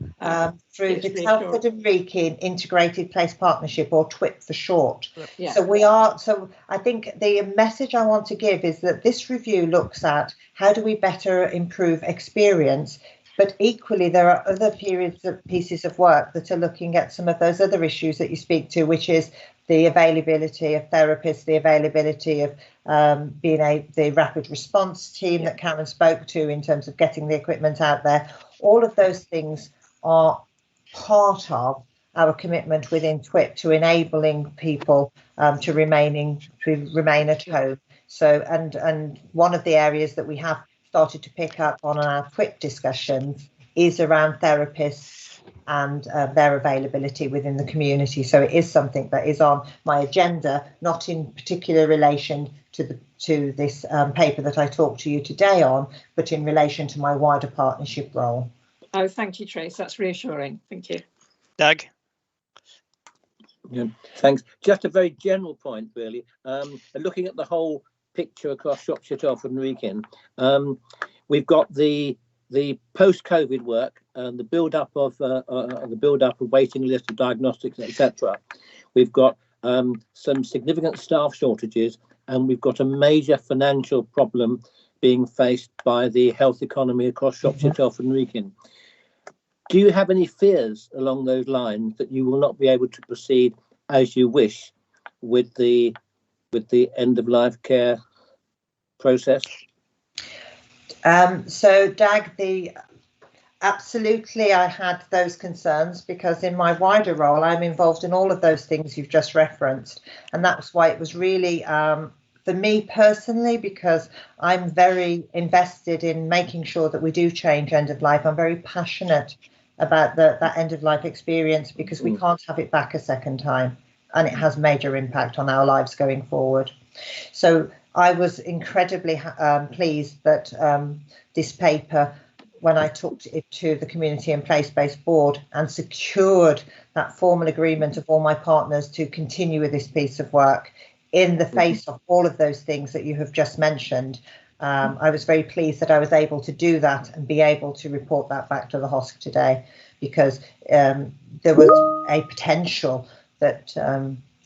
through the Telford and Wrekin Integrated Place Partnership, or TWIP for short. So I think the message I want to give is that this review looks at how do we better improve experience But equally, there are other pieces of work that are looking at some of those other issues that you speak to, which is the availability of therapists, the availability of the rapid response team that Karen spoke to in terms of getting the equipment out there. All of those things are part of our commitment within TWIP to enabling people to remain at home. So, and one of the areas that we have started to pick up on our TWIP discussions is around therapists and their availability within the community. So it is something that is on my agenda, not in particular relation to this paper that I talked to you today on, but in relation to my wider partnership role. Oh, thank you, Trace. That's reassuring. Thank you. Doug? Yeah, thanks. Just a very general point, really. Looking at the whole picture across Shropshire, Telford and Wrekin, we've got the post-COVID work and the build-up of waiting list of diagnostics, etc. We've got some significant staff shortages, and we've got a major financial problem being faced by the health economy across Shropshire, Telford and Wrekin. Do you have any fears along those lines that you will not be able to proceed as you wish with the end-of-life care process? So, Dag, absolutely, I had those concerns because in my wider role, I'm involved in all of those things you've just referenced, and that's why it was really for me personally, because I'm very invested in making sure that we do change end of life. I'm very passionate about that end of life experience because we can't have it back a second time, and it has major impact on our lives going forward. So I was incredibly pleased that this paper, when I took it to the Community and Place-Based Board and secured that formal agreement of all my partners to continue with this piece of work in the face of all of those things that you have just mentioned, I was very pleased that I was able to do that and be able to report that back to the HOSC today, because there was a potential that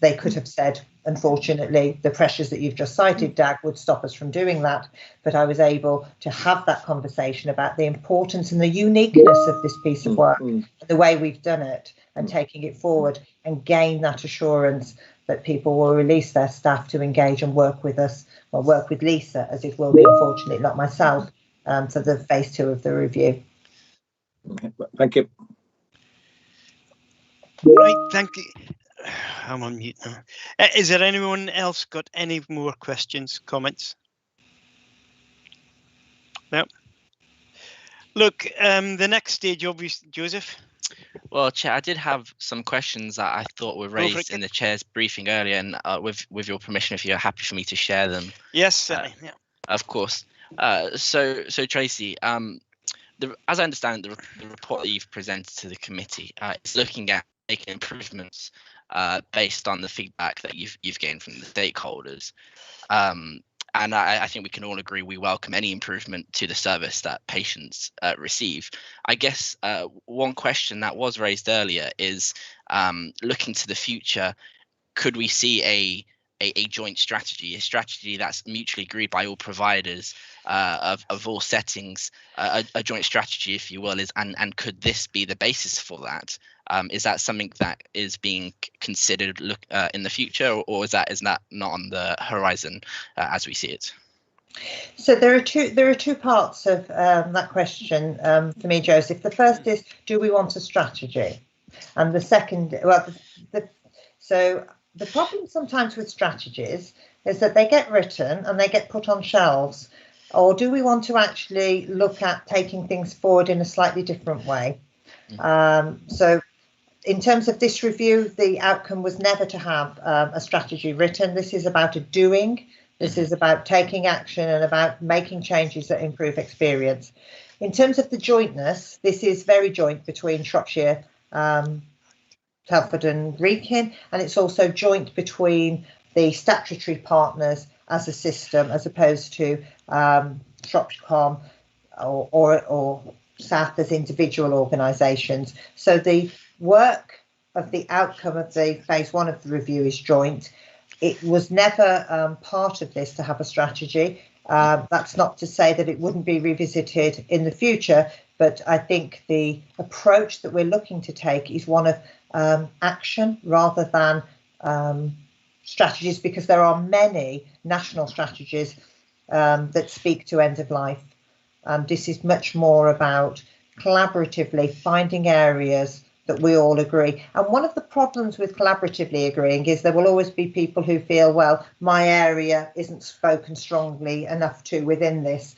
they could have said, unfortunately, the pressures that you've just cited, Dag, would stop us from doing that. But I was able to have that conversation about the importance and the uniqueness of this piece of work, the way we've done it and taking it forward, and gain that assurance that people will release their staff to engage and work with us, or work with Lisa, as it will be, unfortunately, not myself, for the phase 2 of the review. Okay, thank you. Right, thank you. I'm on mute now. Is there anyone else got any more questions, comments? No. Look, the next stage, obviously, Joseph. Well, Chair, I did have some questions that I thought were raised in the Chair's briefing earlier, and with your permission, if you're happy for me to share them. Yes, certainly. Yeah. Of course. So Tracy, as I understand it, the report that you've presented to the committee is looking at making improvements based on the feedback that you've gained from the stakeholders. And I think we can all agree we welcome any improvement to the service that patients receive. I guess one question that was raised earlier is looking to the future, could we see a joint strategy, a strategy that's mutually agreed by all providers of all settings, a joint strategy, if you will, and could this be the basis for that? Is that something that is being considered in the future, or is that not on the horizon as we see it? So there are two parts of that question for me, Joseph. The first is, do we want a strategy? And the second, well, so the problem sometimes with strategies is that they get written and they get put on shelves. Or do we want to actually look at taking things forward in a slightly different way? So in terms of this review, the outcome was never to have a strategy written. This is about a doing. This is about taking action and about making changes that improve experience. In terms of the jointness, this is very joint between Shropshire, Telford and Wrekin, and it's also joint between the statutory partners as a system, as opposed to Shropshire or South as individual organisations. So the work of the outcome of the phase 1 of the review is joint. It was never part of this to have a strategy. That's not to say that it wouldn't be revisited in the future, but I think the approach that we're looking to take is one of action rather than strategies, because there are many national strategies that speak to end of life. This is much more about collaboratively finding areas that we all agree. And one of the problems with collaboratively agreeing is there will always be people who feel, well, my area isn't spoken strongly enough to within this.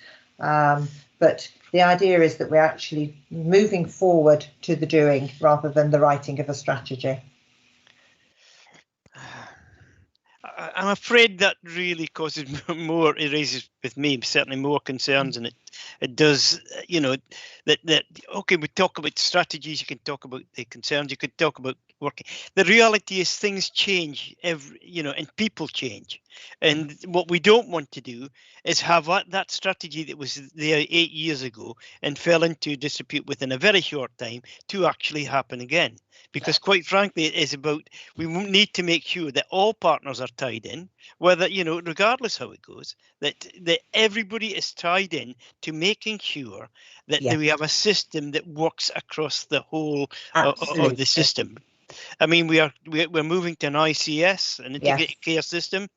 But the idea is that we're actually moving forward to the doing rather than the writing of a strategy. I'm afraid that really causes more, it raises with me certainly more concerns, and it does, you know, that okay, we talk about strategies, you can talk about the concerns, you could talk about working. The reality is things change and people change, and what we don't want to do is have that strategy that was there 8 years ago and fell into disrepute within a very short time to actually happen again. Because quite frankly, it is about, we need to make sure that all partners are tied in, whether, regardless how it goes, that everybody is tied in to making sure that we have a system that works across the whole of the system. I mean, we're moving to an ICS, an integrated care system,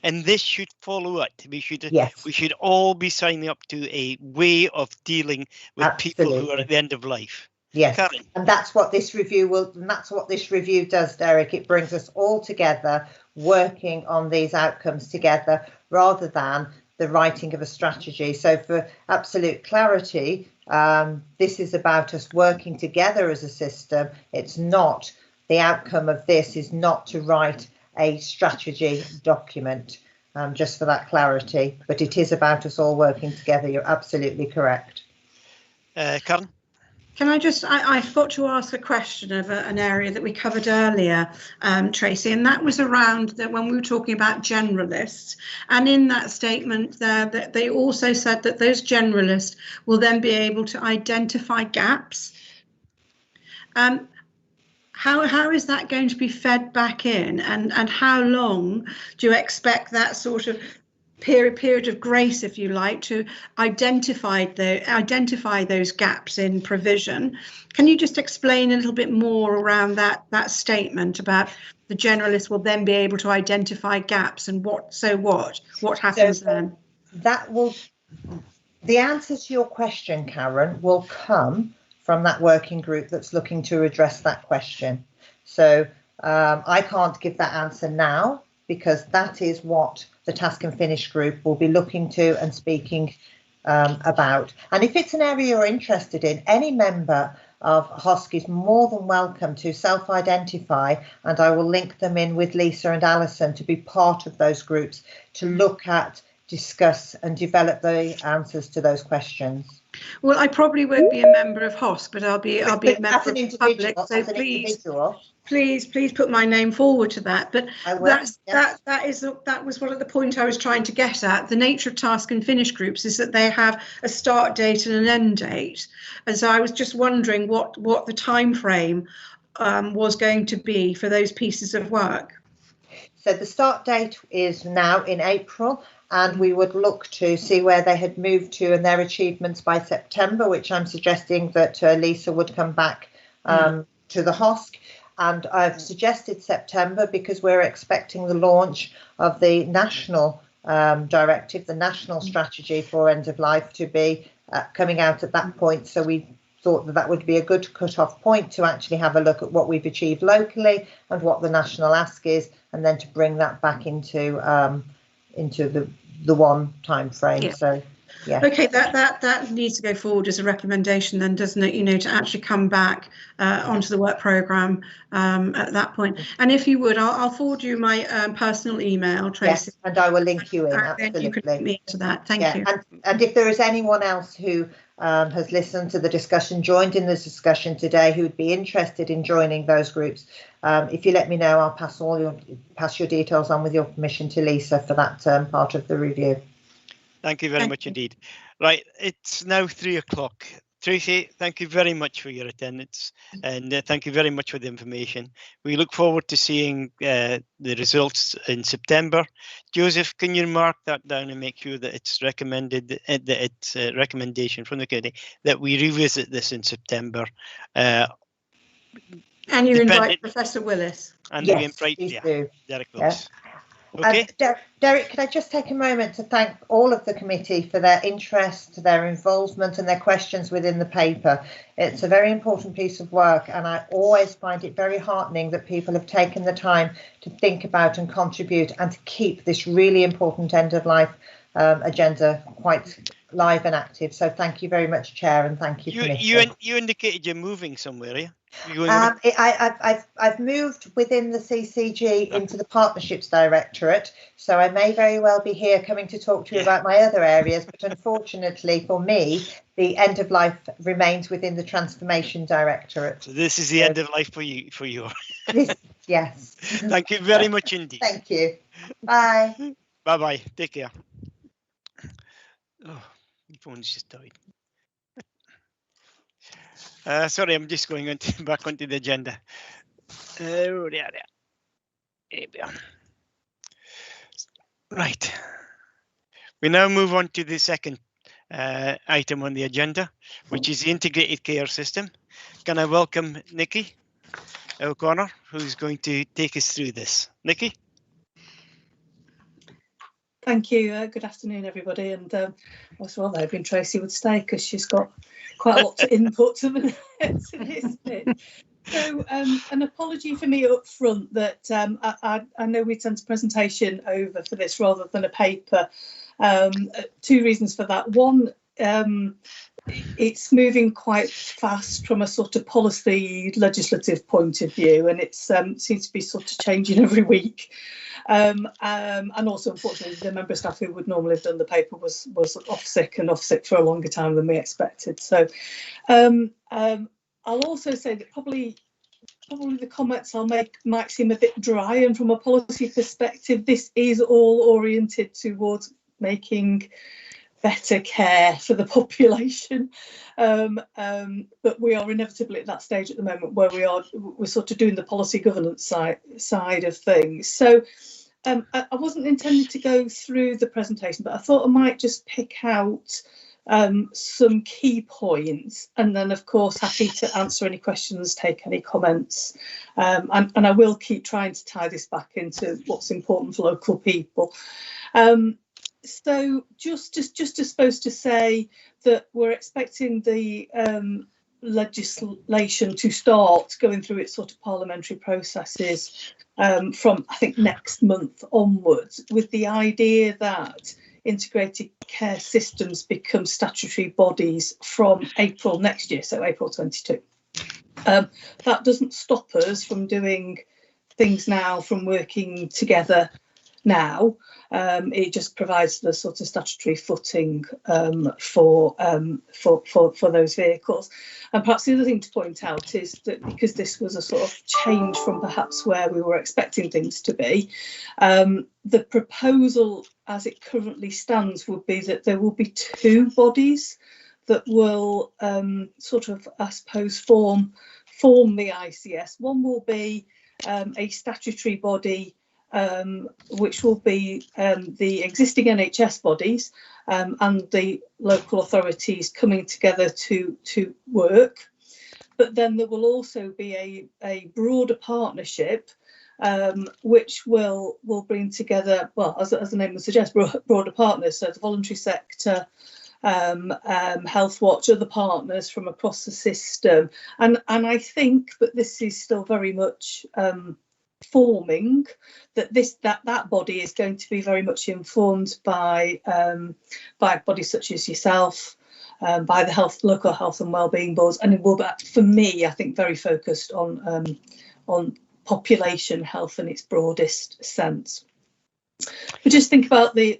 and this should follow it. We should all be signing up to a way of dealing with people who are at the end of life. Yes, Karen. and that's what this review does, Derek. It brings us all together, working on these outcomes together, rather than the writing of a strategy. So for absolute clarity, this is about us working together as a system. It's not, the outcome of this is not to write a strategy document, just for that clarity, but it is about us all working together. You're absolutely correct. Karen? Can I forgot to ask a question of an area that we covered earlier, Tracy, and that was around that when we were talking about generalists, and in that statement there, that they also said that those generalists will then be able to identify gaps. How is that going to be fed back in, and how long do you expect that sort of period of grace, if you like, to identify those gaps in provision? Can you just explain a little bit more around that statement about the generalists will then be able to identify gaps, and what happens then? The answer to your question, Karen, will come from that working group that's looking to address that question. So I can't give that answer now, because that is what the Task and Finish group will be looking to and speaking about. And if it's an area you're interested in, any member of HOSC is more than welcome to self-identify, and I will link them in with Lisa and Alison to be part of those groups to look at, discuss and develop the answers to those questions. Well, I probably won't be a member of HOSC, but I'll be a member of the public. So please put my name forward to that. But that was one of the point I was trying to get at. The nature of Task and Finish groups is that they have a start date and an end date, and so I was just wondering what the time frame was going to be for those pieces of work. So the start date is now in April, and we would look to see where they had moved to and their achievements by September, which I'm suggesting that Lisa would come back to the HOSC. And I've suggested September because we're expecting the launch of the national directive, the national strategy for end of life, to be coming out at that point. So we thought that would be a good cut-off point to actually have a look at what we've achieved locally and what the national ask is, and then to bring that back into the one time frame. Yeah. So yeah. Okay, that needs to go forward as a recommendation then, doesn't it? To actually come back onto the work programme at that point. And if you would, I'll forward you my personal email, Tracy. Yes, and I will link you in, absolutely. You can link me into that. Thank you. And if there is anyone else who has listened to the discussion, joined in this discussion today, who would be interested in joining those groups, if you let me know, I'll pass your details on with your permission to Lisa for that part of the review. Thank you very much indeed. Right, it's now 3 o'clock. Tracy, thank you very much for your attendance, and thank you very much for the information. We look forward to seeing the results in September. Joseph, can you mark that down and make sure that it's recommended, that it's a recommendation from the committee that we revisit this in September? And you invite Professor Willis. And yes, we invite Derek Willis. Yeah. Okay. Derek, could I just take a moment to thank all of the committee for their interest, their involvement and their questions within the paper. It's a very important piece of work, and I always find it very heartening that people have taken the time to think about and contribute and to keep this really important end-of-life agenda quite live and active. So thank you very much, Chair, and thank you, Commissioner. You indicated you're moving somewhere, yeah? I've moved within the CCG into the Partnerships Directorate, so I may very well be here coming to talk to you about my other areas, but unfortunately for me, the end of life remains within the Transformation Directorate. So this is the end of life for you. Yes. Thank you very much indeed. Thank you. Bye. Bye-bye. Take care. Oh, my phone's just died. Sorry, I'm just going back onto the agenda. There we are. Right. We now move on to the second item on the agenda, which is the integrated care system. Can I welcome Nikki O'Connor, who's going to take us through this. Nikki? Thank you. Good afternoon, everybody. And I was well hoping Tracy would stay because she's got quite a lot to input to this bit. So an apology for me up front that I know we sent a presentation over for this rather than a paper. Two reasons for that. One, it's moving quite fast from a sort of policy legislative point of view, and it seems to be sort of changing every week. And also, unfortunately, the member of staff who would normally have done the paper was off sick for a longer time than we expected. So I'll also say that probably the comments I'll make might seem a bit dry, and from a policy perspective, this is all oriented towards making better care for the population, but we are inevitably at that stage at the moment where we're sort of doing the policy governance side of things. So I wasn't intending to go through the presentation, but I thought I might just pick out some key points, and then of course happy to answer any questions, take any comments, and I will keep trying to tie this back into what's important for local people. So just supposed to say that we're expecting the legislation to start going through its sort of parliamentary processes from, I think, next month onwards, with the idea that integrated care systems become statutory bodies from April next year, so April 22. That doesn't stop us from doing things now, from working together now. It just provides the sort of statutory footing for those vehicles. And perhaps the other thing to point out is that because this was a sort of change from perhaps where we were expecting things to be, the proposal as it currently stands would be that there will be two bodies that will sort of, I suppose, form the ICS. One will be a statutory body, which will be the existing NHS bodies and the local authorities coming together to work. But then there will also be a broader partnership which will bring together, well, as the name would suggest, broader partners, so the voluntary sector, Health Watch, other partners from across the system. And I think, but this is still very much forming, that body is going to be very much informed by bodies such as yourself, by the local health and wellbeing boards, and it will be, for me, I think, very focused on population health in its broadest sense. But just think about the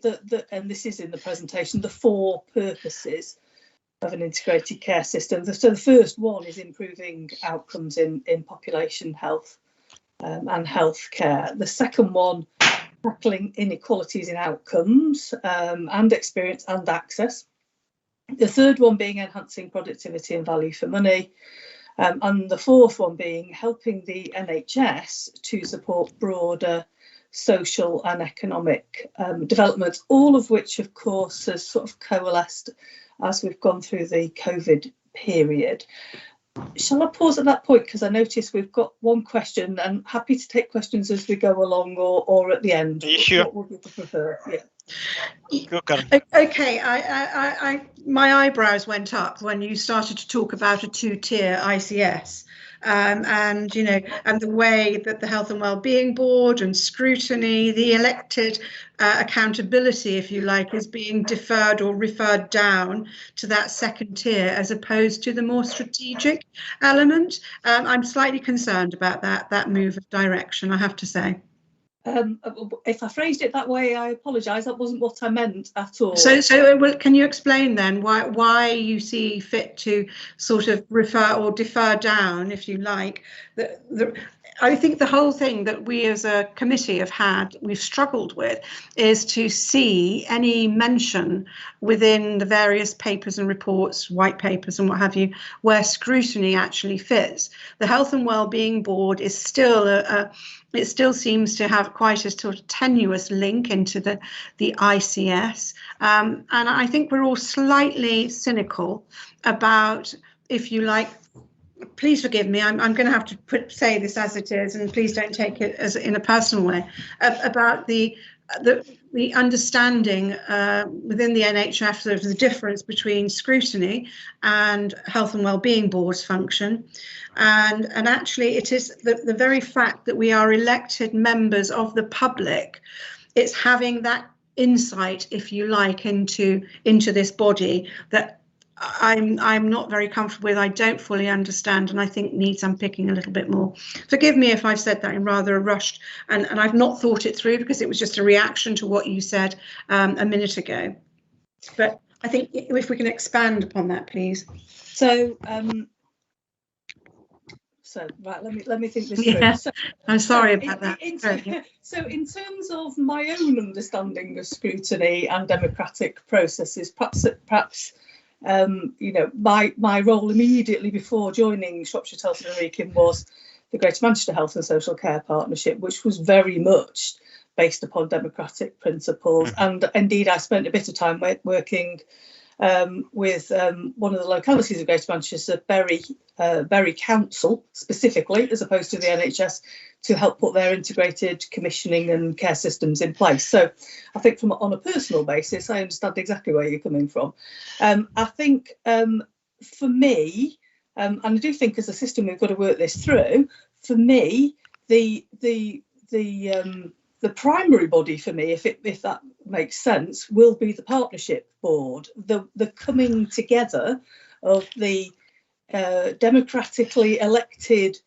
and this is in the presentation, the four purposes of an integrated care system. So the first one is improving outcomes in population health and healthcare. The second one, tackling inequalities in outcomes and experience and access. The third one being enhancing productivity and value for money. And the fourth one being helping the NHS to support broader social and economic development, all of which, of course, has sort of coalesced as we've gone through the COVID period. Shall I pause at that point? Because I notice we've got one question, and happy to take questions as we go along or at the end. Are you sure? What would you prefer? Yeah. Okay, my eyebrows went up when you started to talk about a two-tier ICS, and and the way that the Health and Wellbeing Board and Scrutiny, the elected accountability, if you like, is being deferred or referred down to that second tier as opposed to the more strategic element. I'm slightly concerned about that move of direction, I have to say. If I phrased it that way, I apologise. That wasn't what I meant at all. So well, can you explain then why you see fit to sort of refer or defer down, if you like? I think the whole thing that we as a committee we've struggled with, is to see any mention within the various papers and reports, white papers and what have you, where scrutiny actually fits. The Health and Wellbeing Board is still it still seems to have quite a sort of tenuous link into the ICS. And I think we're all slightly cynical about, if you like, please forgive me, I'm going to have to say this as it is, and please don't take it as in a personal way, about the understanding within the NHS of the difference between scrutiny and Health and Wellbeing Board's function. And actually it is the very fact that we are elected members of the public, it's having that insight, if you like, into this body that I'm not very comfortable with, I don't fully understand, and I think needs unpicking a little bit more. Forgive me if I've said that in rather a rushed, and I've not thought it through because it was just a reaction to what you said a minute ago. But I think if we can expand upon that, please. So right, let me think this through. Yeah, so, I'm sorry about that. So in terms of my own understanding of scrutiny and democratic processes, perhaps my role immediately before joining Shropshire, Telford and Wrekin was the Greater Manchester Health and Social Care Partnership, which was very much based upon democratic principles. And indeed, I spent a bit of time working with one of the localities of Greater Manchester, Bury Council specifically, as opposed to the NHS, to help put their integrated commissioning and care systems in place. So I think on a personal basis, I understand exactly where you're coming from. I think for me, and I do think as a system we've got to work this through, for me, the primary body for me, if that makes sense, will be the partnership board, the coming together of the democratically elected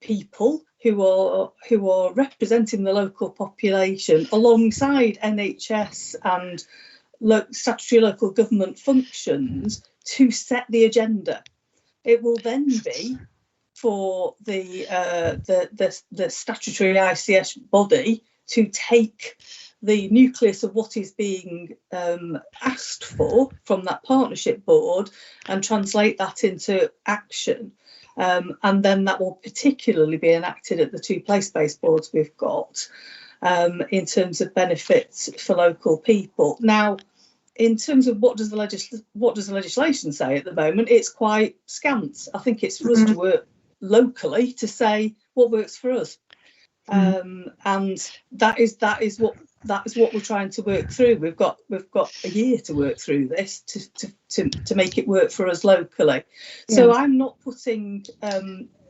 people who are representing the local population alongside NHS and statutory local government functions to set the agenda. It will then be for the statutory ICS body to take the nucleus of what is being asked for from that partnership board and translate that into action. And then that will particularly be enacted at the two place-based boards we've got in terms of benefits for local people. Now, in terms of what does the legislation say at the moment, it's quite scant. I think it's for us to work locally to say what works for us. And that is what we're trying to work through. We've got a year to work through this to make it work for us locally. Yeah. So I'm not putting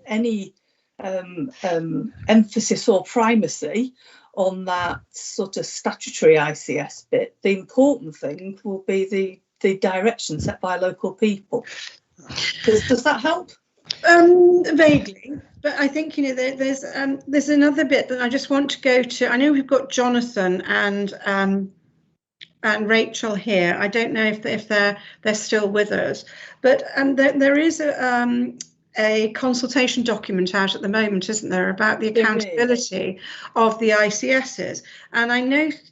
any emphasis or primacy on that sort of statutory ICS bit. The important thing will be the direction set by local people. Does that help? Vaguely, but I think there's another bit that I just want to go to. I know we've got Jonathan and Rachel here. I don't know if they're still with us, but there is a consultation document out at the moment, isn't there, about the accountability of the ICSs? And I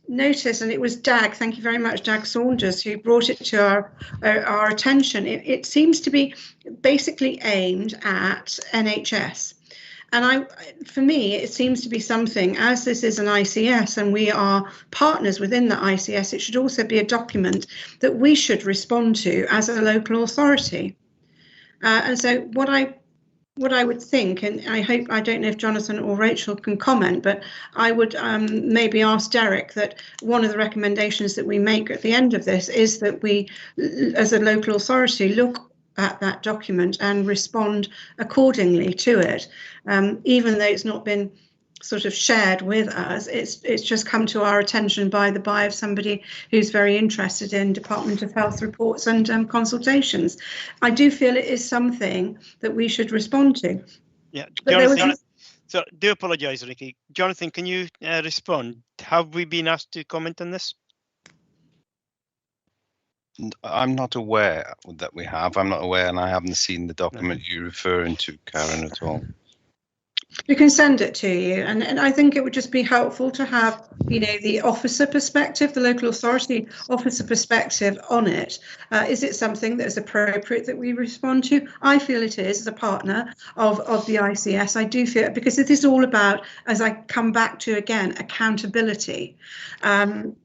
noticed, and it was Dag, thank you very much, Dag Saunders, who brought it to our attention. It seems to be basically aimed at NHS. And for me, it seems to be something, as this is an ICS and we are partners within the ICS, it should also be a document that we should respond to as a local authority. And so what I would think, and I don't know if Jonathan or Rachel can comment, but I would maybe ask Derek that one of the recommendations that we make at the end of this is that we, as a local authority, look at that document and respond accordingly to it, even though it's not been sort of shared with us. It's just come to our attention by of somebody who's very interested in Department of Health reports and consultations. I do feel it is something that we should respond to. Yeah, Jonathan, so do apologise, Ricky. Jonathan, can you respond? Have we been asked to comment on this? I'm not aware that we have. I'm not aware, and I haven't seen the document you're referring to, Karen, at all. We can send it to you, and I think it would just be helpful to have, you know, the officer perspective, the local authority officer perspective on it. Is it something that is appropriate that we respond to? I feel it is, as a partner of the ICS. I do feel, because it is all about, as I come back to again, accountability, and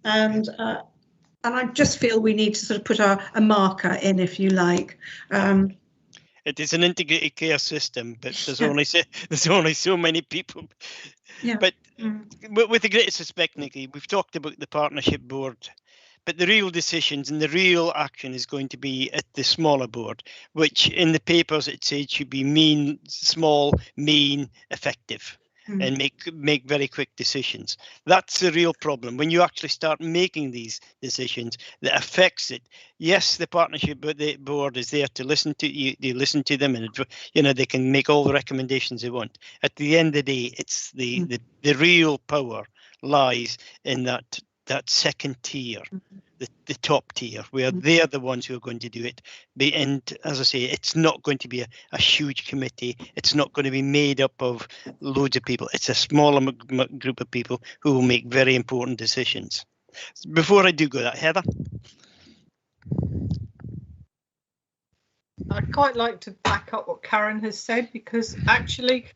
I just feel we need to sort of put a marker in, if you like. It is an integrated care system, but there's only so many people. Yeah. But with the greatest respect, Nikki, we've talked about the partnership board, but the real decisions and the real action is going to be at the smaller board, which in the papers it said should be mean, small, mean, effective. And make very quick decisions. That's the real problem. When you actually start making these decisions that affects it. Yes, the partnership board is there to listen to you. They listen to them, and they can make all the recommendations they want. At the end of the day, it's the real power lies in that second tier, the top tier, where they're the ones who are going to do it. And as I say, it's not going to be a huge committee. It's not going to be made up of loads of people. It's a smaller group of people who will make very important decisions. Before I do go that, Heather? I'd quite like to back up what Karen has said, because actually,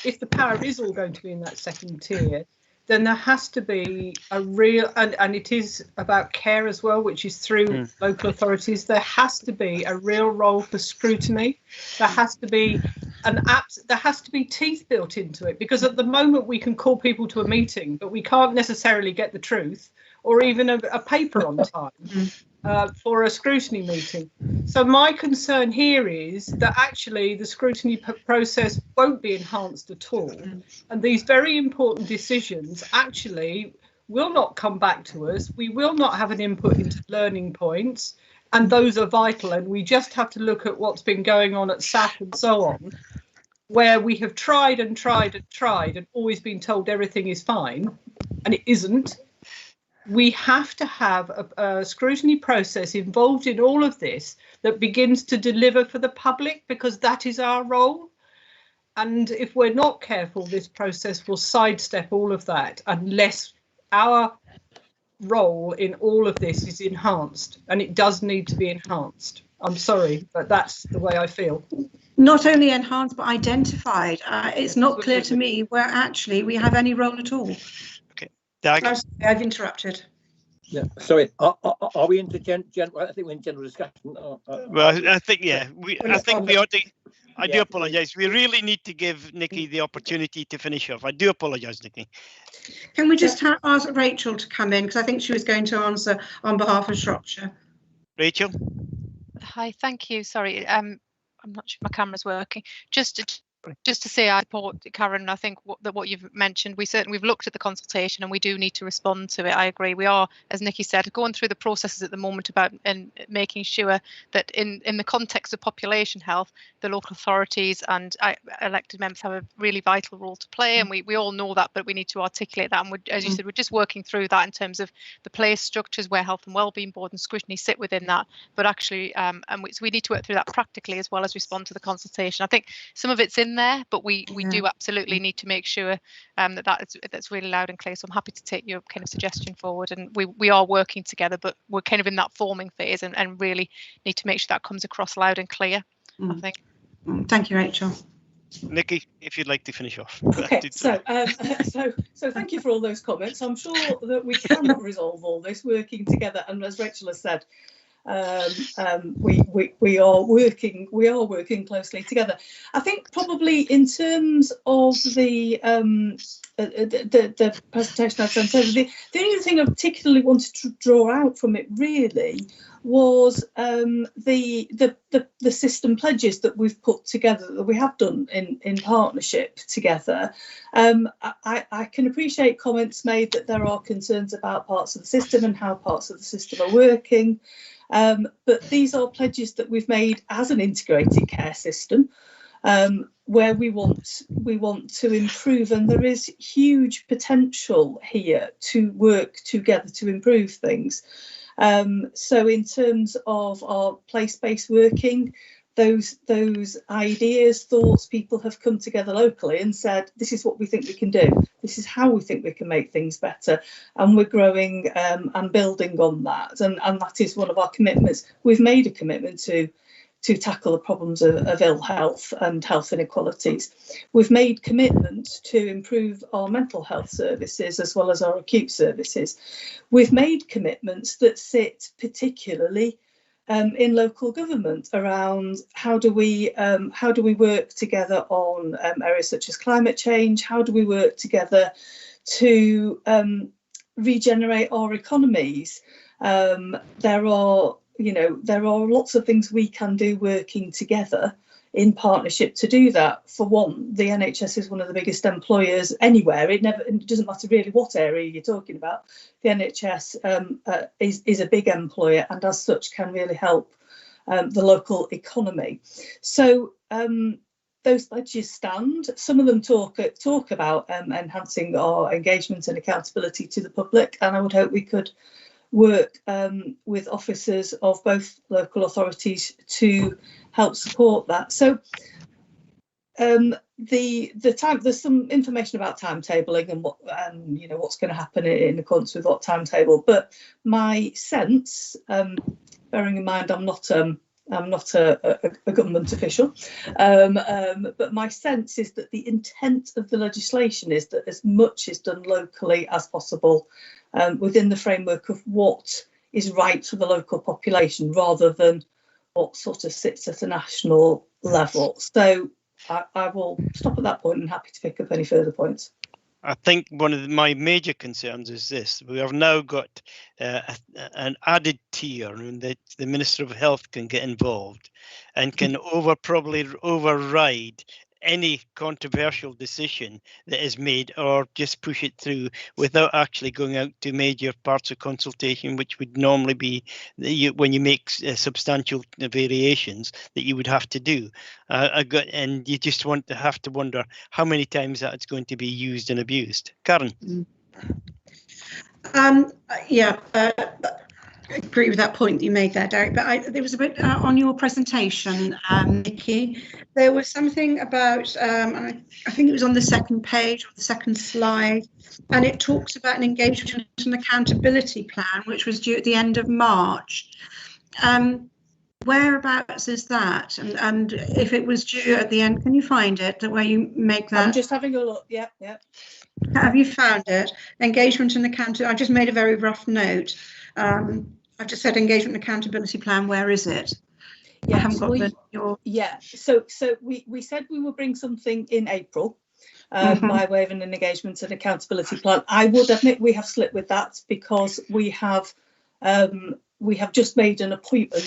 if the power is all going to be in that second tier, then there has to be a real, and it is about care as well, which is through local authorities. There has to be a real role for scrutiny. There has to be there has to be teeth built into it, because at the moment we can call people to a meeting, but we can't necessarily get the truth or even a paper on time for a scrutiny meeting. So my concern here is that actually the scrutiny process won't be enhanced at all. And these very important decisions actually will not come back to us. We will not have an input into learning points. And those are vital. And we just have to look at what's been going on at SAP and so on, where we have tried and tried and tried and always been told everything is fine, and it isn't. We have to have a scrutiny process involved in all of this that begins to deliver for the public, because that is our role. And if we're not careful, this process will sidestep all of that unless our role in all of this is enhanced, and it does need to be enhanced. I'm sorry, but that's the way I feel. Not only enhanced, but identified. It's not clear to me where actually we have any role at all. I've interrupted. Yeah, sorry. Are we into general? I think we're in general discussion. Well, I think I think we ought to. I do apologise. We really need to give Nikki the opportunity to finish off. I do apologise, Nikki. Can we just ask Rachel to come in, because I think she was going to answer on behalf of Shropshire. Rachel. Hi, thank you. Sorry, I'm not sure if my camera's working. Just Just to say, I support Karen. I think what you've mentioned, we've looked at the consultation and we do need to respond to it. I agree. We are, as Nikki said, going through the processes at the moment about and making sure that in the context of population health, the local authorities and elected members have a really vital role to play, and we all know that, but we need to articulate that. And as you said, we're just working through that in terms of the place structures where Health and Wellbeing Board and Scrutiny sit within that. But actually, so we need to work through that practically as well as respond to the consultation. I think some of it's in there, but we do absolutely need to make sure that's really loud and clear. So I'm happy to take your kind of suggestion forward, and we are working together, but we're kind of in that forming phase and really need to make sure that comes across loud and clear. I think. Thank you, Rachel. Nikki, if you'd like to finish off. Okay, so thank you for all those comments. I'm sure that we can resolve all this working together, and as Rachel has said, we are working closely together. I think probably in terms of the presentation I've sent over, the only thing I particularly wanted to draw out from it really was the system pledges that we've put together, that we have done in partnership together. I can appreciate comments made that there are concerns about parts of the system and how parts of the system are working. But these are pledges that we've made as an integrated care system, where we want to improve, and there is huge potential here to work together to improve things. So in terms of our place-based working, those ideas, thoughts, people have come together locally and said, this is what we think we can do. This is how we think we can make things better. And we're growing and building on that. And that is one of our commitments. We've made a commitment to tackle the problems of ill health and health inequalities. We've made commitments to improve our mental health services as well as our acute services. We've made commitments that sit particularly in local government around how do we work together on areas such as climate change? How do we work together to regenerate our economies? There are lots of things we can do working together in partnership to do that. For one, the NHS is one of the biggest employers anywhere. It doesn't matter really what area you're talking about. The NHS is a big employer, and as such can really help the local economy. So those pledges stand. Some of them talk about enhancing our engagement and accountability to the public, and I would hope we could work with officers of both local authorities to help support that. So there's some information about timetabling and what's going to happen in accordance with what timetable. But my sense, bearing in mind I'm not a government official, but my sense is that the intent of the legislation is that as much is done locally as possible, within the framework of what is right for the local population, rather than what sort of sits at a national level. So I will stop at that point and happy to pick up any further points. I think one of my major concerns is this: we have now got an added tier, and that the Minister of Health can get involved and can probably override any controversial decision that is made, or just push it through without actually going out to major parts of consultation, which would normally be when you make substantial variations that you would have to do. And you just have to wonder how many times that's going to be used and abused. Karen. I agree with that point that you made there, Derek, but there was a bit on your presentation, Nikki, there was something about, I think it was on the second page or the second slide, and it talks about an engagement and accountability plan, which was due at the end of March. Whereabouts is that? And if it was due at the end, can you find it, where you make that? I'm just having a look, yeah. Have you found it? Engagement and accountability, I just made a very rough note. I've just said engagement and accountability plan. Where is it? Yeah, I haven't got So we said we would bring something in April by way of an engagement and accountability plan. I would admit we have slipped with that because we have just made an appointment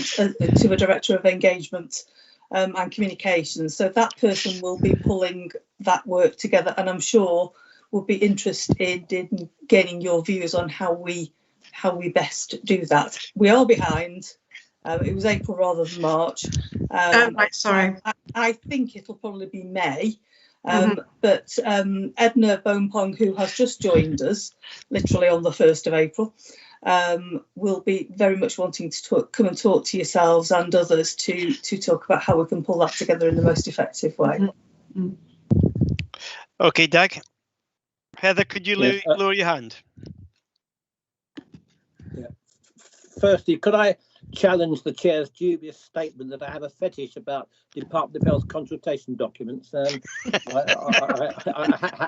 to a director of engagement and communications. So that person will be pulling that work together, and I'm sure will be interested in getting your views on how we best do that. We are behind. It was April rather than March. Right, sorry. I think it'll probably be May. But Edna Bonepong, who has just joined us, literally on the 1st of April, will be very much wanting to come and talk to yourselves and others to talk about how we can pull that together in the most effective way. Okay, Doug. Heather, could you lower your hand? Yeah. Firstly, could I challenge the chair's dubious statement that I have a fetish about Department of Health consultation documents? I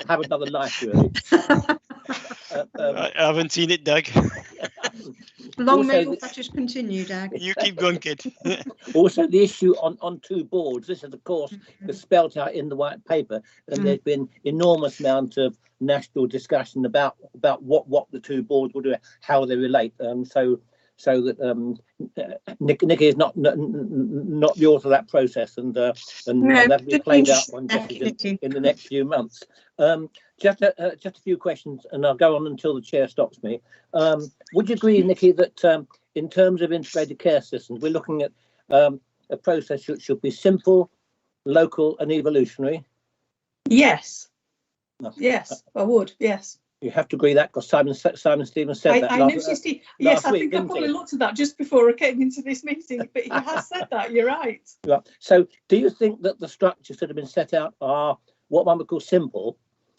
have another life, really. I haven't seen it, Doug. Long may your fetish continue, Doug. You keep going, kid. Also, the issue on two boards. This is, of course, is spelt out in the white paper, and there's been enormous amount of national discussion about what the two boards will do, how they relate. So that Nikki is not the author of that process, and that'll be played out in the next few months. Just a few questions, and I'll go on until the chair stops me. Would you agree, Nikki, that in terms of integrated care systems, we're looking at a process that should be simple, local, and evolutionary? Yes. Yes, I would. Yes. You have to agree that, because Simon Stevens said that. I noticed he. Yes, I think I probably looked at that just before I came into this meeting, but he has said that. You're right. Right. So, do you think that the structures that have been set out are what one would call simple?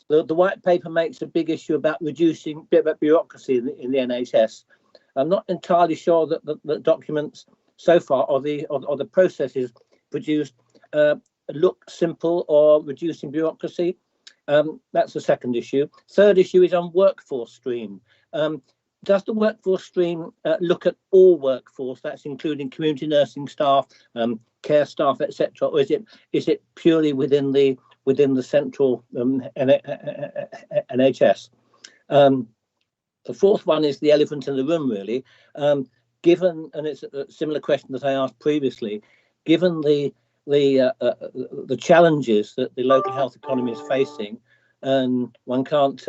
The white paper makes a big issue about reducing bureaucracy in the NHS. I'm not entirely sure that the documents so far or the processes produced look simple or reducing bureaucracy. That's the second issue. Third issue is on workforce stream. Does the workforce stream look at all workforce? That's including community nursing staff, care staff, etc., or is it purely within the central NHS? The fourth one is the elephant in the room, really. Given, and it's a similar question that I asked previously, given the challenges that the local health economy is facing, and one can't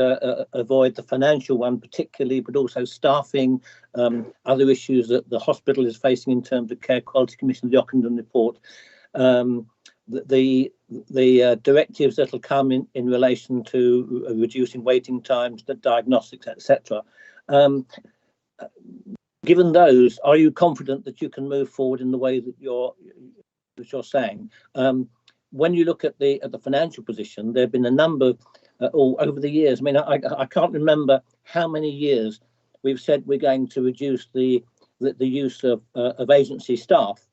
avoid the financial one particularly, but also staffing, other issues that the hospital is facing in terms of Care Quality Commission, the Ockenden report, the directives that will come in relation to reducing waiting times, the diagnostics, etc. Given those, are you confident that you can move forward in the way that you're saying? When you look at the financial position, there have been a number all over the years. I mean, I can't remember how many years we've said we're going to reduce the use of agency staff,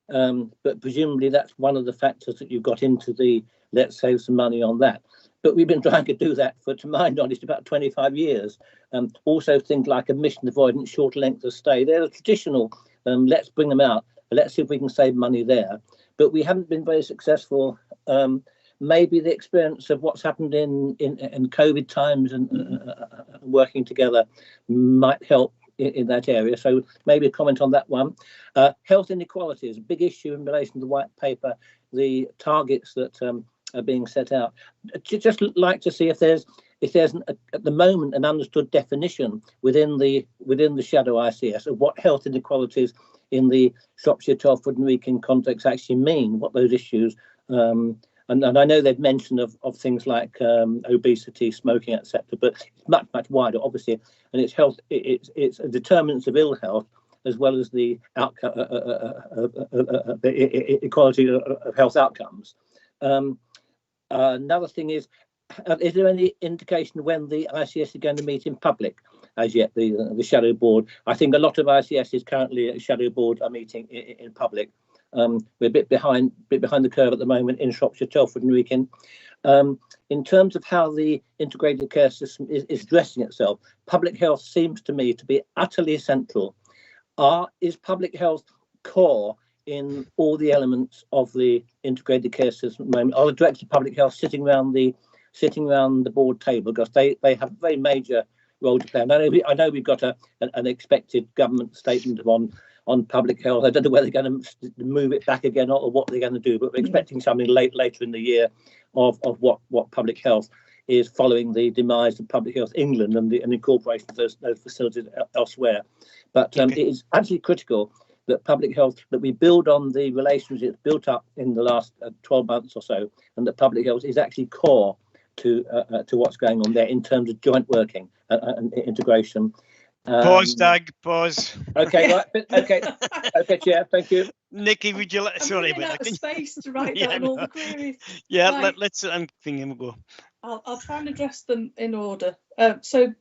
but presumably that's one of the factors that you've got into the let's save some money on that. But we've been trying to do that for, to my knowledge, about 25 years. Also things like admission avoidance, short length of stay. They're the traditional, let's bring them out. Let's see if we can save money there. But we haven't been very successful. Maybe the experience of what's happened in COVID times and working together might help in that area. So maybe a comment on that one. Health inequality is a big issue in relation to the white paper, the targets that are being set out. Just like to see if there's at the moment an understood definition within the shadow ICS of what health inequalities in the Shropshire, Telford and Wrekin context actually mean, what those issues, and I know they've mentioned of things like obesity, smoking, etc., but it's much wider, obviously, and it's health, it's determinants of ill health as well as the outcome, the equality of health outcomes. Another thing is there any indication when the ICS is going to meet in public as yet, the shadow board? I think a lot of ICSs currently at shadow board are meeting in public. We're a bit behind the curve at the moment in Shropshire, Telford and Wrekin. In terms of how the integrated care system is addressing itself, public health seems to me to be utterly central. Is public health core in all the elements of the integrated care system at the moment? Are the directors of public health sitting around the board table? Because they have a very major role to play. And I know we've got an expected government statement on public health. I don't know whether they're going to move it back again or what they're going to do, but we're expecting something later in the year of what public health is, following the demise of Public Health England and the incorporation of those facilities elsewhere. But it is absolutely critical that public health, that we build on the relationships built up in the last 12 months or so, and that public health is actually core to what's going on there in terms of joint working and integration. Pause, Doug. Pause. Okay, right. Okay, Chair. Thank you. Nikki, would you like? Sorry, I'm out of space to write down all the queries. Yeah, right. let's. I'm thinking we'll go. I'll try and address them in order. So,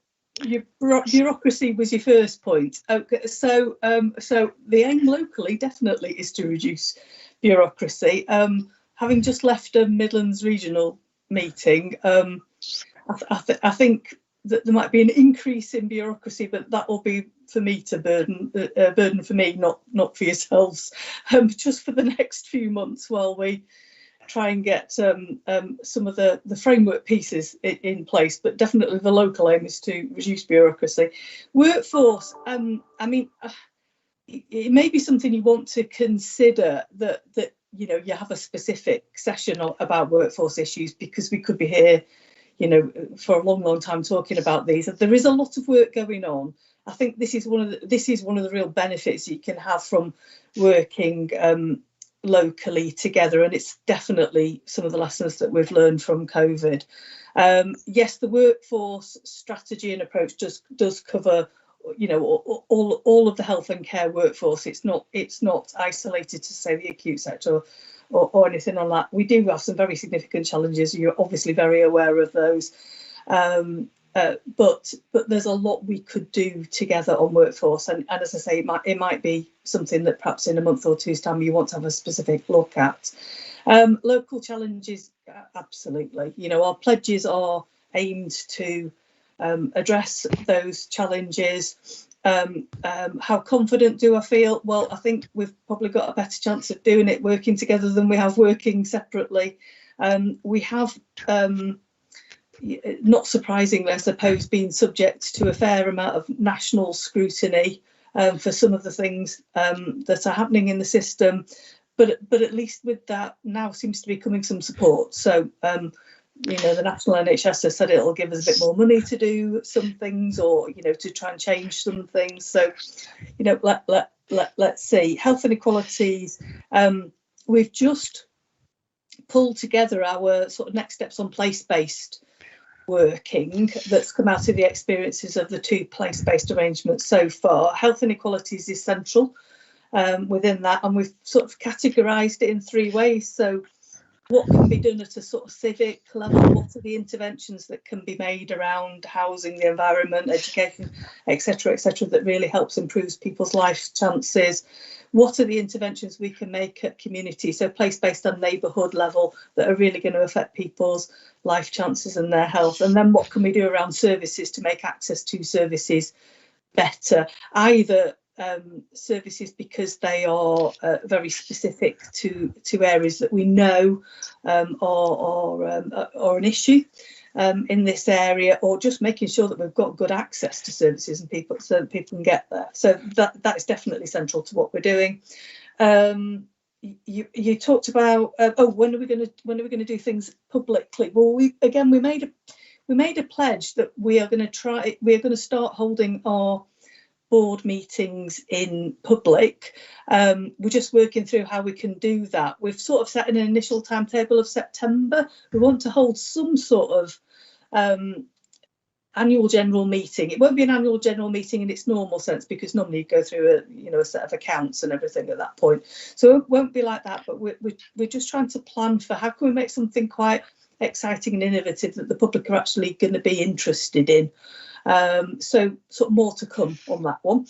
your bureaucracy was your first point. Okay, so the aim locally definitely is to reduce bureaucracy. Having just left a Midlands regional meeting, I think that there might be an increase in bureaucracy, but that will be for me to burden for me, not for yourselves, just for the next few months while we try and get some of the framework pieces in place. But definitely the local aim is to reduce bureaucracy. Workforce, I mean, it may be something you want to consider, that you know, you have a specific session about workforce issues, because we could be here, you know, for a long time talking about these. There is a lot of work going on. I think this is one of the real benefits you can have from working locally together, and it's definitely some of the lessons that we've learned from COVID. Yes, the workforce strategy and approach does cover, you know, all of the health and care workforce. It's not isolated to, say, the acute sector or anything on that. We do have some very significant challenges. You're obviously very aware of those, but there's a lot we could do together on workforce, and as I say, it might be something that perhaps in a month or two's time you want to have a specific look at. Local challenges, absolutely. You know, our pledges are aimed to address those challenges. How confident do I feel? Well, I think we've probably got a better chance of doing it working together than we have working separately. We have, not surprisingly, I suppose, been subject to a fair amount of national scrutiny for some of the things that are happening in the system. But at least with that, now seems to be coming some support. So, you know, the national NHS has said it'll give us a bit more money to do some things, or, you know, to try and change some things. So, you know, let's see. Health inequalities. We've just pulled together our sort of next steps on place-based working that's come out of the experiences of the 2 place-based arrangements so far. Health inequalities is central within that, and we've sort of categorised it in 3 ways. So, what can be done at a sort of civic level? What are the interventions that can be made around housing, the environment, education, etc., that really helps improve people's life chances? What are the interventions we can make at community, so place-based and neighbourhood level, that are really going to affect people's life chances and their health? And then what can we do around services to make access to services better, either services because they are very specific to areas that we know are an issue in this area, or just making sure that we've got good access to services and people, so that people can get there. So that is definitely central to what we're doing. You talked about when are we going to do things publicly? Well, we made a pledge that we are going to start holding our board meetings in public. We're just working through how we can do that. We've sort of set an initial timetable of September. We want to hold some sort of annual general meeting. It won't be an annual general meeting in its normal sense, because normally you go through a set of accounts and everything at that point. So it won't be like that, but we're just trying to plan for how can we make something quite exciting and innovative that the public are actually going to be interested in. So sort of more to come on that one.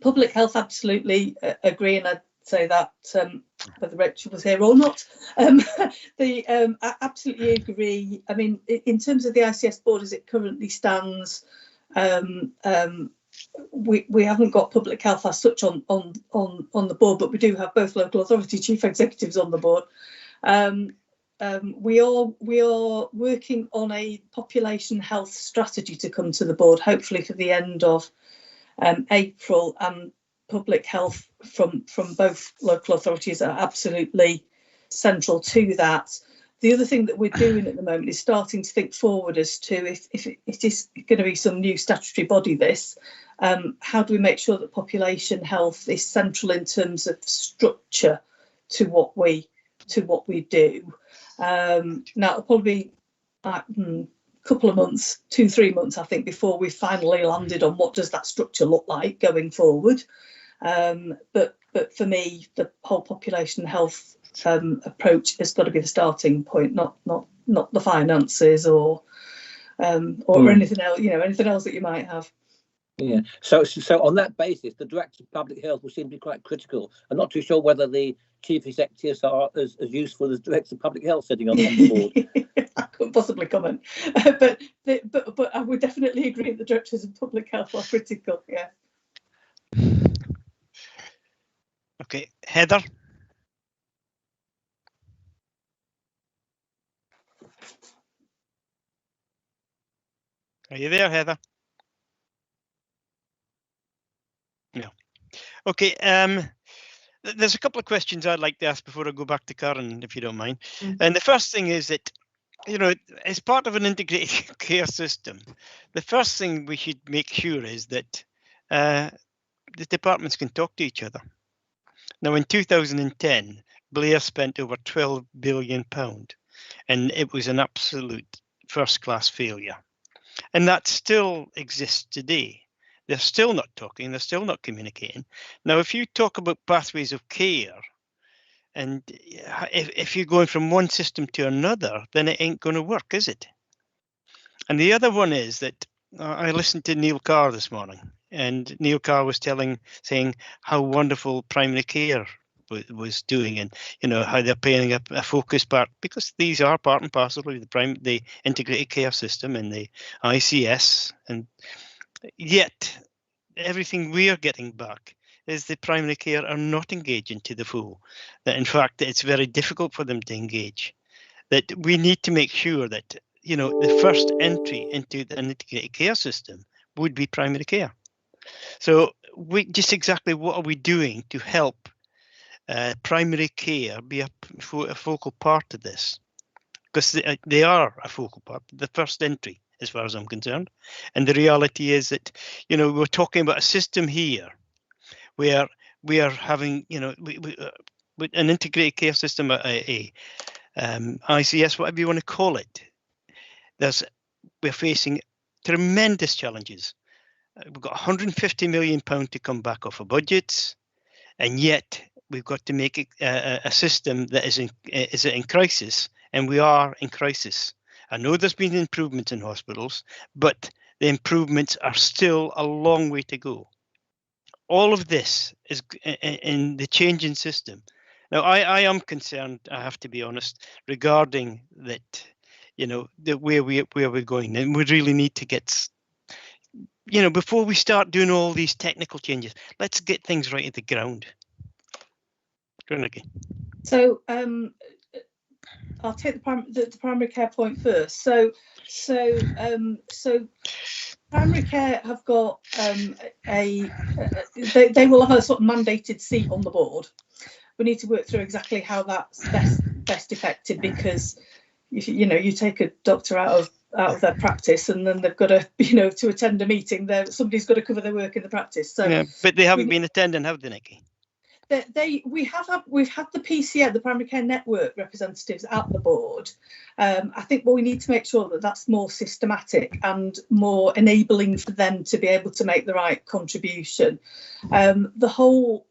Public health, absolutely agree, and I'd say that whether Rachel was here or not, I absolutely agree. I mean, in terms of the ICS board as it currently stands, we haven't got public health as such on the board, but we do have both local authority chief executives on the board. We are working on a population health strategy to come to the board, hopefully for the end of April. public health from both local authorities are absolutely central to that. The other thing that we're doing at the moment is starting to think forward as to if it is going to be some new statutory body, how do we make sure that population health is central in terms of structure to what we do. Now it'll probably be couple of months, 2-3 months, I think, before we finally landed on what does that structure look like going forward. But for me, the whole population health approach has got to be the starting point, not the finances or anything else, anything else that you might have. Yeah. So on that basis, the Director of Public Health will seem to be quite critical. I'm not too sure whether the Chief Executives are as useful as Director of Public Health sitting on the board. I couldn't possibly comment, but I would definitely agree that the Directors of Public Health are critical. Yeah. Okay, Heather. Are you there, Heather? No. Okay. There's a couple of questions I'd like to ask before I go back to Karen, if you don't mind. And the first thing is that, as part of an integrated care system, the first thing we should make sure is that the departments can talk to each other. Now, in 2010, Blair spent over £12 billion, and it was an absolute first-class failure. And that still exists today. They're still not talking, they're still not communicating. Now, if you talk about pathways of care, and if you're going from one system to another, then it ain't going to work, is it? And the other one is that I listened to Neil Carr this morning, and Neil Carr was saying how wonderful primary care was doing, and how they're playing a focus part, because these are part and parcel of the integrated care system and the ICS, and yet everything we are getting back is the primary care are not engaging to the full. That in fact it's very difficult for them to engage. That we need to make sure that the first entry into an integrated care system would be primary care. So just exactly what are we doing to help primary care be a focal part of this? Because they are a focal part, the first entry, as far as I'm concerned. And the reality is that, we're talking about a system here where we are having, with an integrated care system, ICS, whatever you want to call it, we're facing tremendous challenges. We've got £150 million to come back off of budgets, and yet we've got to make a system that is in crisis, and we are in crisis. I know there's been improvements in hospitals, but the improvements are still a long way to go. All of this is in the changing system. Now, I am concerned, I have to be honest, regarding that, where we're going, and we really need to get, before we start doing all these technical changes, let's get things right at the ground. So I'll take the primary care point first. So primary care have got they will have a sort of mandated seat on the board. We need to work through exactly how that's best effective, because you take a doctor out of their practice, and then they've got to to attend a meeting. Somebody's got to cover their work in the practice. So yeah, but they haven't been attending, have they, Nikki? We've had the PCN, the Primary Care Network representatives at the board. I think we need to make sure that that's more systematic and more enabling for them to be able to make the right contribution. The whole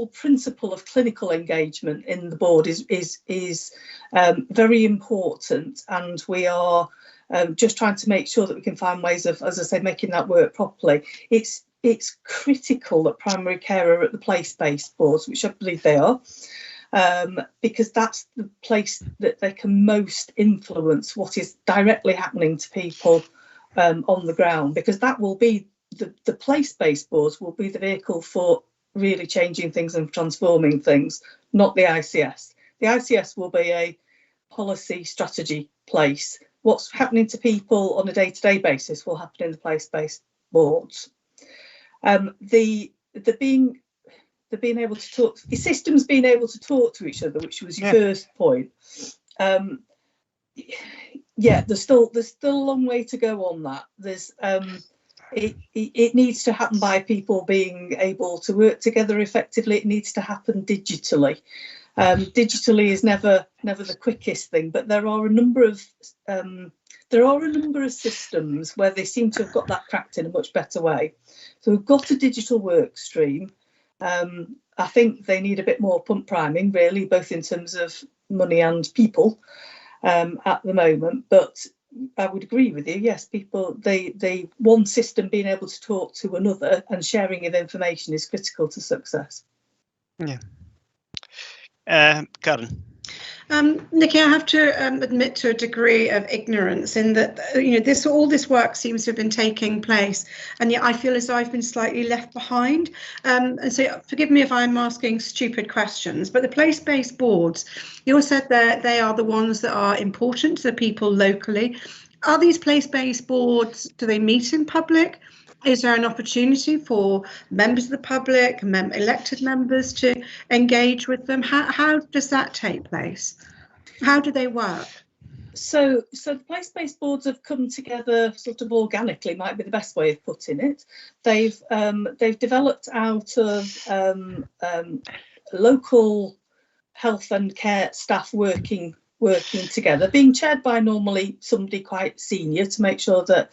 principle of clinical engagement in the board is very important, and we are just trying to make sure that we can find ways of, as I say, making that work properly. It's critical that primary care are at the place-based boards, which I believe they are, because that's the place that they can most influence what is directly happening to people on the ground, because that will be the place-based boards will be the vehicle for really changing things and transforming things, not the ICS. The ICS will be a policy strategy place. What's happening to people on a day-to-day basis will happen in the place-based boards. The being able to talk, systems being able to talk to each other, which was your first point. There's still a long way to go on that. There's it needs to happen by people being able to work together effectively. It needs to happen digitally. Digitally is never the quickest thing, but there are a number of systems where they seem to have got that cracked in a much better way. So we've got a digital work stream. I think they need a bit more pump priming, really, both in terms of money and people at the moment. But I would agree with you. Yes, people, they one system being able to talk to another and sharing of information is critical to success. Yeah. Karen. Nikki, I have to admit to a degree of ignorance in that, all this work seems to have been taking place, and yet I feel as though I've been slightly left behind. And so forgive me if I'm asking stupid questions, but the place-based boards, you all said that they are the ones that are important to the people locally. Are these place-based boards, do they meet in public? Is there an opportunity for members of the public, elected members to engage with them? How does that take place? How do they work? So the place-based boards have come together sort of organically, might be the best way of putting it. They've developed out of local health and care staff working together, being chaired by normally somebody quite senior to make sure that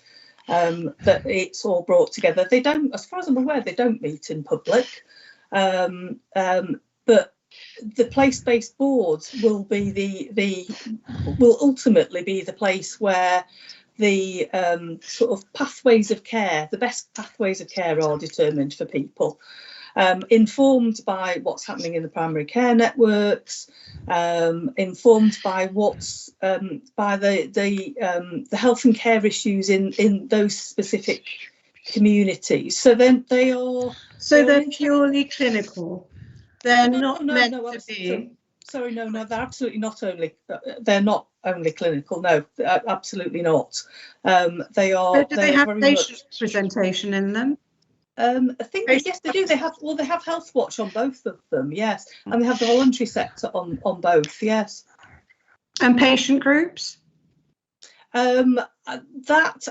that it's all brought together. They don't, as far as I'm aware, they don't meet in public, but the place-based boards will be will ultimately be the place where the sort of pathways of care, the best pathways of care, are determined for people. Informed by what's happening in the primary care networks, informed by what's by the health and care issues in those specific communities. So then they are. So they're purely clinical. They're not meant to be. Sorry, no, they're absolutely not only. They're not only clinical. No, absolutely not. They are. So do they have patient representation in them? I think yes, they do. They have Health Watch on both of them, yes, and they have the voluntary sector on both, yes. And patient groups? That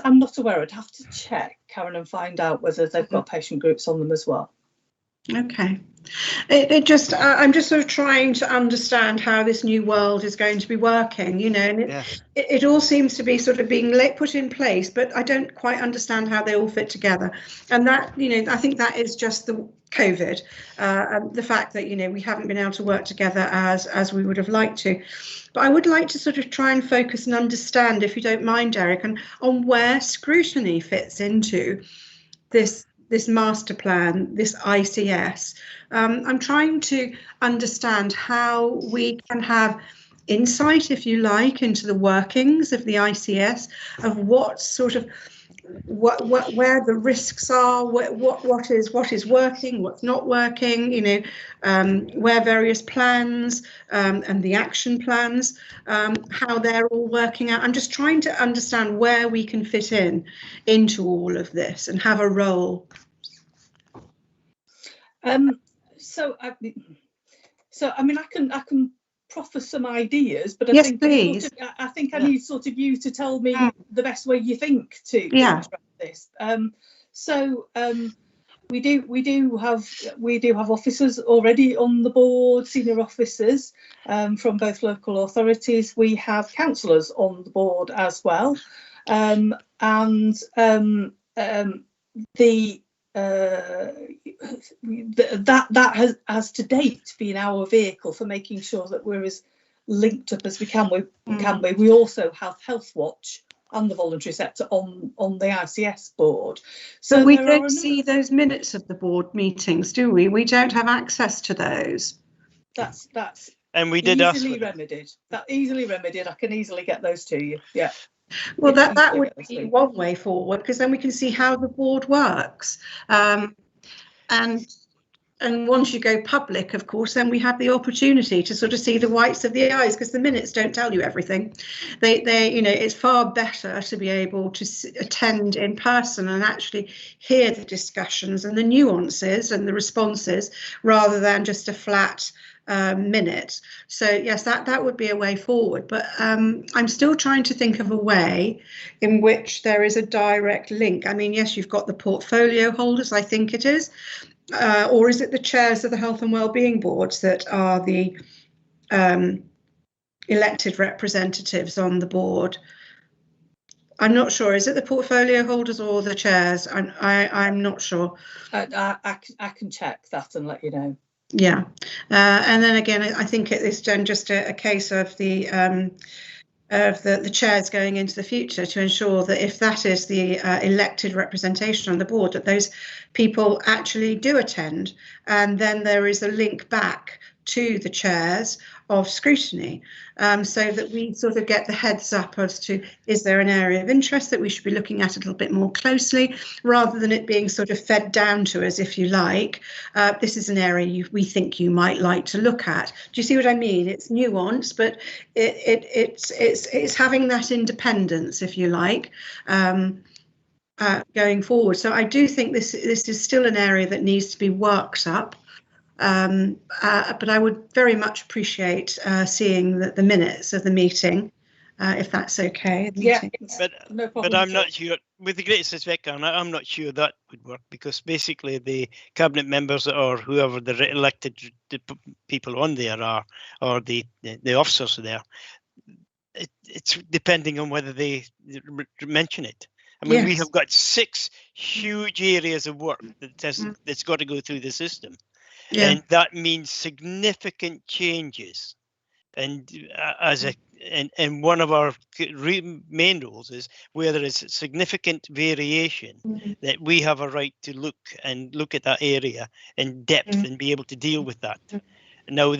I'm not aware. I'd have to check, Karen, and find out whether they've got patient groups on them as well. Okay. I'm just sort of trying to understand how this new world is going to be working, and it all seems to be sort of being put in place, but I don't quite understand how they all fit together. And that, I think that is just the COVID, the fact that, we haven't been able to work together as we would have liked to. But I would like to sort of try and focus and understand, if you don't mind, Derek, on where Scrutiny fits into this master plan, this ICS. I'm trying to understand how we can have insight, if you like, into the workings of the ICS, of what sort of where the risks are, what is working, what's not working, where various plans and the action plans, how they're all working out. I'm just trying to understand where we can fit into all of this and have a role. So I mean, I can proffer some ideas, but yes, please. I think I need sort of you to tell me the best way you think to address this. We do have officers already on the board, senior officers from both local authorities. We have councillors on the board as well, and that has to date been our vehicle for making sure that we're as linked up as we can. We also have Health Watch and the voluntary sector on the ICS board. So we don't see those minutes of the board meetings, do we? We don't have access to those. That's and we did easily remedied. Easily remedied. I can easily get those to you. Yeah. Well, that would be one way forward, because then we can see how the board works. And and once you go public, of course, then we have the opportunity to sort of see the whites of the eyes, because the minutes don't tell you everything. It's far better to be able to attend in person and actually hear the discussions and the nuances and the responses, rather than just a flat minute. So yes, that would be a way forward. But I'm still trying to think of a way in which there is a direct link. I mean, yes, you've got the portfolio holders, I think it is. Or is it the chairs of the Health and Wellbeing Boards that are the elected representatives on the board? I'm not sure. Is it the portfolio holders or the chairs? I'm not sure. I can check that and let you know. Yeah, and then again, I think it is then just a case of the chairs going into the future to ensure that if that is the elected representation on the board, that those people actually do attend, and then there is a link back to the chairs of scrutiny, so that we sort of get the heads up as to, is there an area of interest that we should be looking at a little bit more closely, rather than it being sort of fed down to us, if you like. This is an area we think you might like to look at. Do you see what I mean? It's nuanced, but it's having that independence, if you like, going forward. So I do think this is still an area that needs to be worked up. But I would very much appreciate seeing the minutes of the meeting, if that's okay. Yeah, no problem. But I'm not sure, with the greatest respect, I'm not sure that would work, because basically the cabinet members or whoever the elected people on there are, or the officers there, it's depending on whether they mention it. I mean, we have got 6 huge areas of work that's got to go through the system. Yeah. And that means significant changes. And and one of our main rules is where there is significant variation, that we have a right to look at that area in depth and be able to deal with that. Now,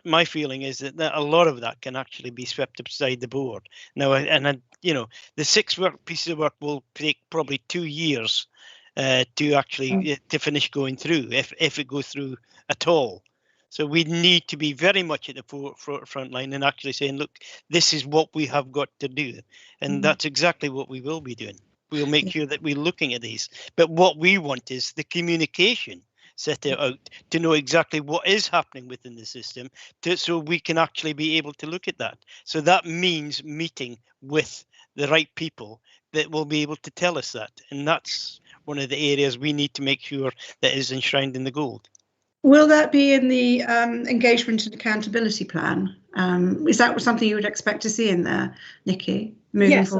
my feeling is that a lot of that can actually be swept aside the board. Now, the 6 pieces of work will take probably 2 years to actually to finish going through, if it goes through at all. So we need to be very much at the front line and actually saying, look, this is what we have got to do. And that's exactly what we will be doing. We'll make sure that we're looking at these. But what we want is the communication set out to know exactly what is happening within the system, so we can actually be able to look at that. So that means meeting with the right people that will be able to tell us that. And that's one of the areas we need to make sure that is enshrined in the gold. Will that be in the engagement and accountability plan? Is that something you would expect to see in there, Nikki? Yes,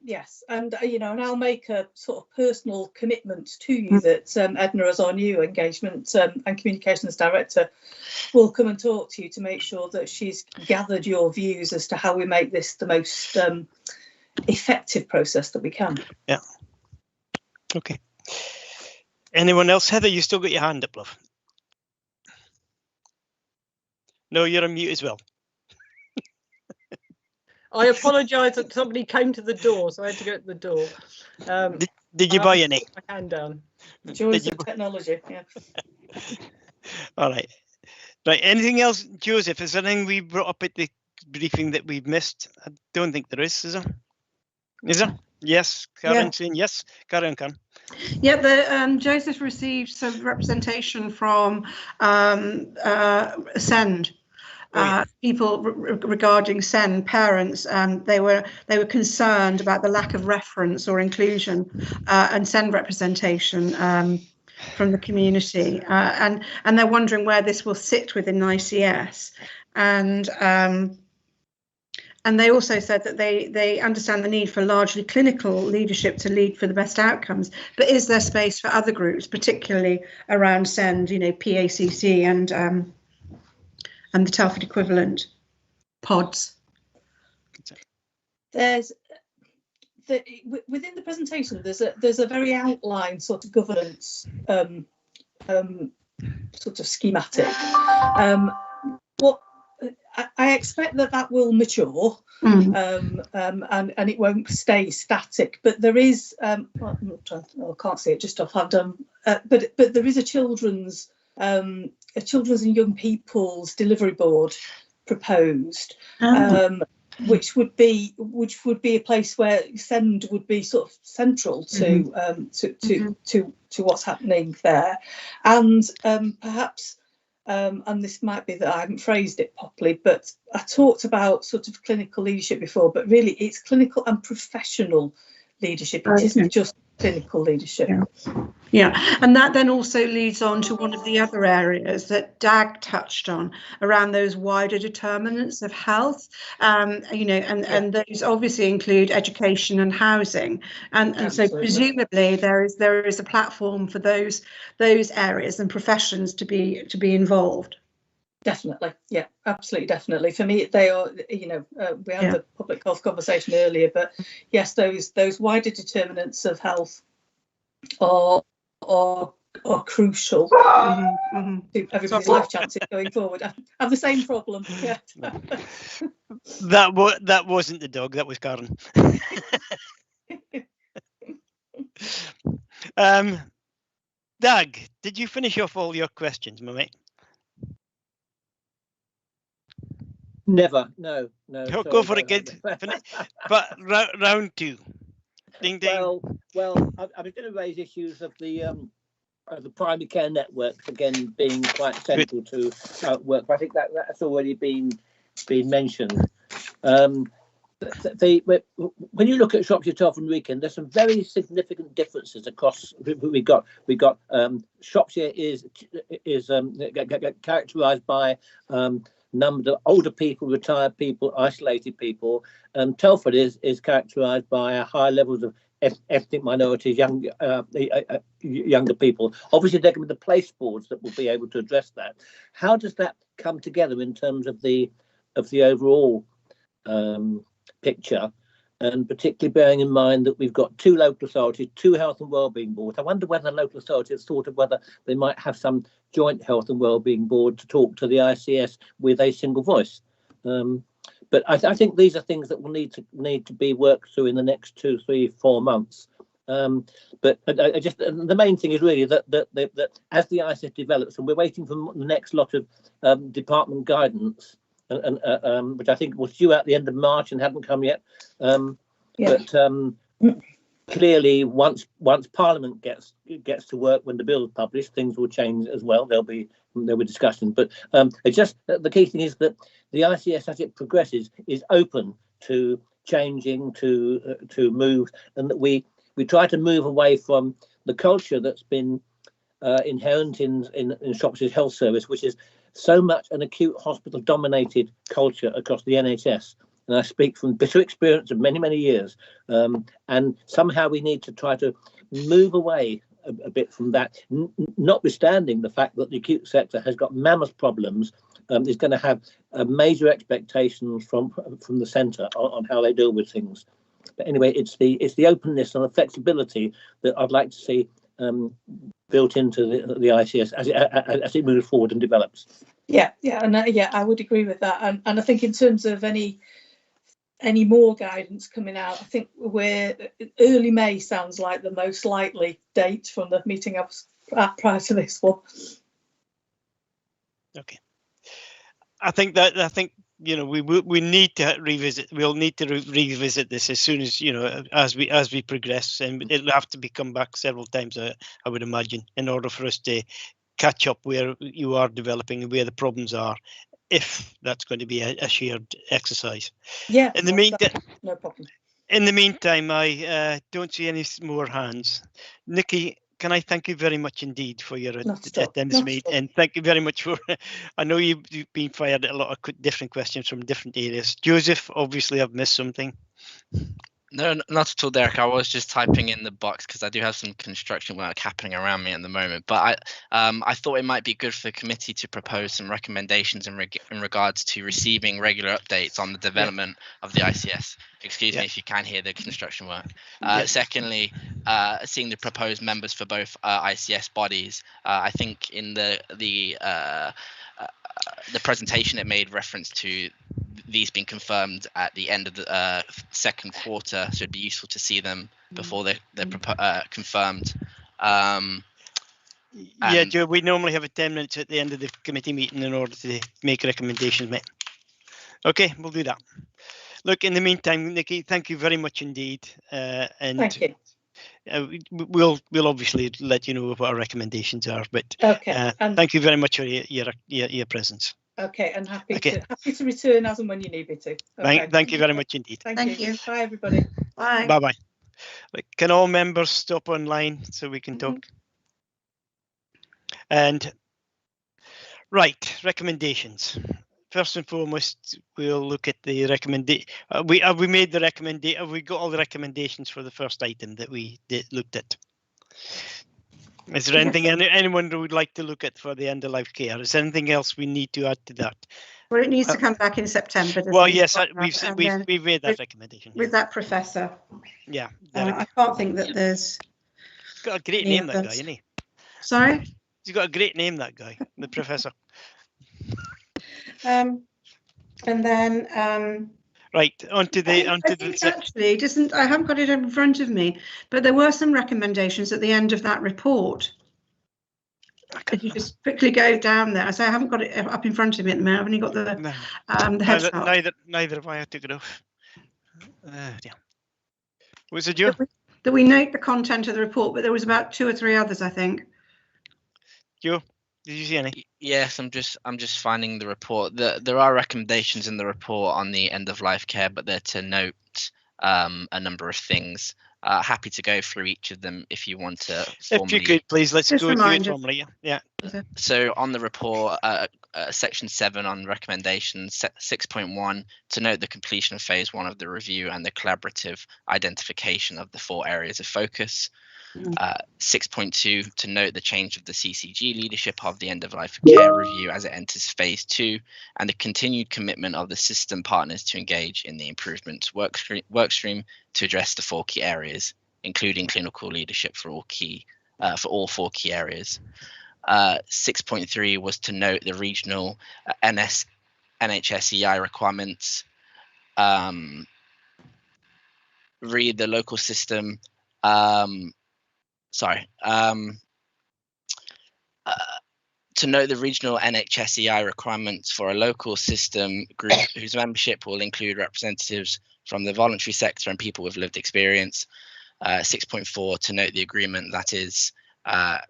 yes. And, and I'll make a sort of personal commitment to you that Edna, as our new engagement and communications director, will come and talk to you to make sure that she's gathered your views as to how we make this the most effective process that we can. Yeah. Okay. Anyone else? Heather, you still got your hand up, love. No, you're on mute as well. I apologise that somebody came to the door, so I had to go to the door. Did you buy any? My hand down. Joys of technology, yeah. All right. Right. Anything else, Joseph? Is there anything we brought up at the briefing that we've missed? I don't think there is there? Is there? Yes. Karen saying yes. Karen can. Yeah, Joseph received some representation from SEND. People regarding SEND parents, they were concerned about the lack of reference or inclusion and SEND representation from the community, and they're wondering where this will sit within ICS, and they also said that they understand the need for largely clinical leadership to lead for the best outcomes, but is there space for other groups, particularly around SEND, PACC and the Telford equivalent pods? There's within the presentation, there's a very outline sort of governance sort of schematic. What I expect that will mature, and it won't stay static. But there is, I can't see it just offhand, but there is a children's a Children's and Young People's Delivery Board proposed, which would be a place where SEND would be sort of central to what's happening there, and perhaps. And this might be that I haven't phrased it properly, but I talked about sort of clinical leadership before, but really it's clinical and professional leadership. It isn't just clinical leadership. Yeah, and that then also leads on to one of the other areas that Dag touched on around those wider determinants of health, you know, and those obviously include education and housing, and so presumably there is a platform for those areas and professions to be involved. Definitely, yeah, absolutely, definitely. For me, they are, you know, we had the public health conversation earlier, but yes, those wider determinants of health are crucial to everybody's life chances going forward. I have the same problem. Yeah. That wasn't the dog. That was Karen. Doug, did you finish off all your questions, my mate? Never. No. Oh, go for it, kid. But round two. Ding ding. Well, I was going to raise issues of the primary care networks again being quite central to work. But I think that's already been mentioned. When you look at Shropshire, Telford and Wrekin, there's some very significant differences across. We got Shropshire is characterised by number of older people, retired people, isolated people. Telford is characterised by high levels of ethnic minorities, younger people. Obviously, there can be the place boards that will be able to address that. How does that come together in terms of the overall picture, and particularly bearing in mind that we've got 2 local authorities, 2 health and wellbeing boards? I wonder whether the local authority has thought of whether they might have some joint health and wellbeing board to talk to the ICS with a single voice. But I think these are things that will need to be worked through in the next 2, 3, 4 months. But the main thing is really that as the ICS develops, and we're waiting for the next lot of department guidance, and which I think was due at the end of March and hadn't come yet. But clearly, once Parliament gets to work, when the bill is published, things will change as well. There'll be discussion. But it's just the key thing is that the ICS, as it progresses, is open to changing, to move, and that we try to move away from the culture that's been inherent in Shropshire's health service, which is so much an acute hospital dominated culture across the NHS. And I speak from bitter experience of many years. And somehow we need to try to move away a bit from that, notwithstanding the fact that the acute sector has got mammoth problems, is going to have major expectations from the centre on how they deal with things. But anyway, it's the openness and the flexibility that I'd like to see built into the ICS as it moves forward and develops. Yeah, and I would agree with that. And I think in terms of any more guidance coming out, I think early May sounds like the most likely date from the meeting I was at prior to this one. Okay. I think you know we need to revisit. We'll need to revisit this as soon as, you know, as we progress, and it'll have to come back several times, I would imagine, in order for us to catch up where you are developing and where the problems are, if that's going to be a shared exercise. Yeah. In the meantime, no problem. In the meantime, I don't see any more hands. Nikki, can I thank you very much indeed for your attendance, mate, and thank you very much for. I know you've been fired at a lot of different questions from different areas. Joseph, obviously, I've missed something. No, not at all, Derek. I was just typing in the box because I do have some construction work happening around me at the moment. But I thought it might be good for the committee to propose some recommendations in regards to receiving regular updates on the development of the ICS. Excuse me if you can hear the construction work. Secondly, seeing the proposed members for both ICS bodies, I think in the presentation it made reference to these being confirmed at the end of the second quarter, so it'd be useful to see them before they're confirmed. Yeah, Joe, we normally have a 10 minutes at the end of the committee meeting in order to make recommendations, mate. Okay, we'll do that. Look, in the meantime, Nikki, thank you very much indeed. And Thank you. We'll obviously let you know what our recommendations are, but okay. Thank you very much for your presence. Okay, and happy to return as and when you need me to. Okay. Thank you very much indeed. Thank you. Bye, everybody. Bye. Bye bye. Can all members stop online so we can talk? And right, recommendations. First and foremost, we'll look at the recommendation. Have we made the recommendation? Have we got all the recommendations for the first item that we looked at? Is there anything anyone would like to look at for the end of life care? Is there anything else we need to add to that? Well, it needs to come back in September. Well, yes, we've made that recommendation. With that professor. Yeah. I can't think that there's. He's got a great name, that guy, isn't he? Sorry? He's got a great name, that guy, the professor. And then right, onto the actually doesn't, I haven't got it in front of me, but there were some recommendations at the end of that report. Could you just quickly go down there? So I haven't got it up in front of me at the moment. I've only got the headshot. Neither have I took it off. Yeah. Was it you? That we note the content of the report, but there was about 2 or 3 others, I think. Joe, did you see any? Yes, I'm just finding the report. There are recommendations in the report on the end of life care, but they're to note a number of things. Happy to go through each of them if you want to. If you could, please, let's go through it formally. Yeah. So on the report, section 7 on recommendations, 6.1 to note the completion of phase 1 of the review and the collaborative identification of the 4 areas of focus. 6.2 to note the change of the CCG leadership of the end of life care review as it enters phase 2 and the continued commitment of the system partners to engage in the improvement work stream to address the 4 key areas, including clinical leadership for all 4 key areas. 6.3 was to note the regional NHS-EI requirements, read the local system to note the regional NHS-EI requirements for a local system group whose membership will include representatives from the voluntary sector and people with lived experience. 6.4 to note the agreement that is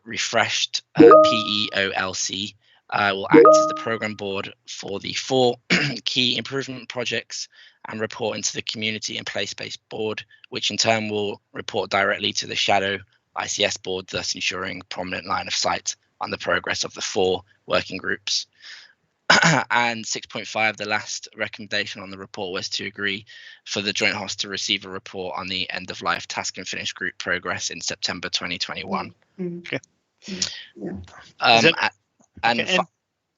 refreshed PEOLC will act as the program board for the 4 key improvement projects and report into the community and place-based board, which in turn will report directly to the shadow ICS board, thus ensuring prominent line of sight on the progress of the 4 working groups. And 6.5, the last recommendation on the report was to agree for the Joint Host to receive a report on the end of life task and finish group progress in September 2021. Okay.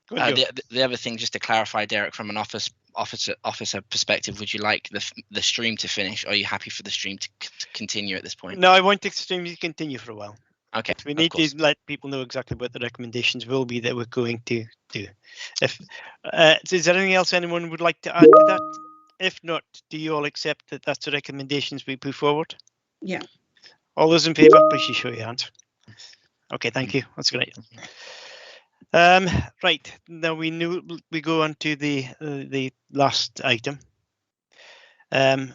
The other thing, just to clarify, Derek, from an officer perspective, would you like the stream to finish, or are you happy for the stream to continue at this point? No, I want the stream to continue for a while. Okay. We need to let people know exactly what the recommendations will be that we're going to do. Is there anything else anyone would like to add to that? If not, do you all accept that that's the recommendations we put forward? Yeah. All those in favour, please show your hands. Okay, thank you. That's great. Right, now we go on to the last item. The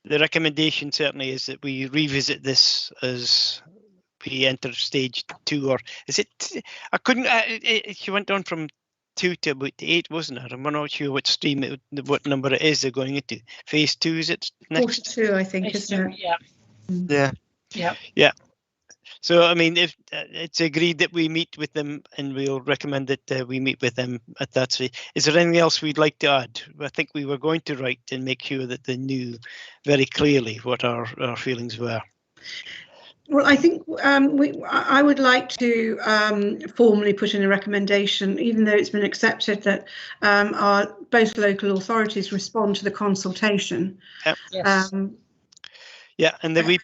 recommendation certainly is that we revisit this as we enter stage 2, or is it? I couldn't. She went on from 2 to about 8, wasn't it? I'm not sure what stream what number it is they're going into. Phase 2, is it next? 2, I think, isn't it? Yeah. Yeah. Yeah. Yeah. So, I mean, if it's agreed that we meet with them, and we'll recommend that we meet with them at that stage. Is there anything else we'd like to add? I think we were going to write and make sure that they knew very clearly what our feelings were. Well, I think I would like to formally put in a recommendation, even though it's been accepted that both local authorities respond to the consultation. Yep. Yes. Yeah, and then we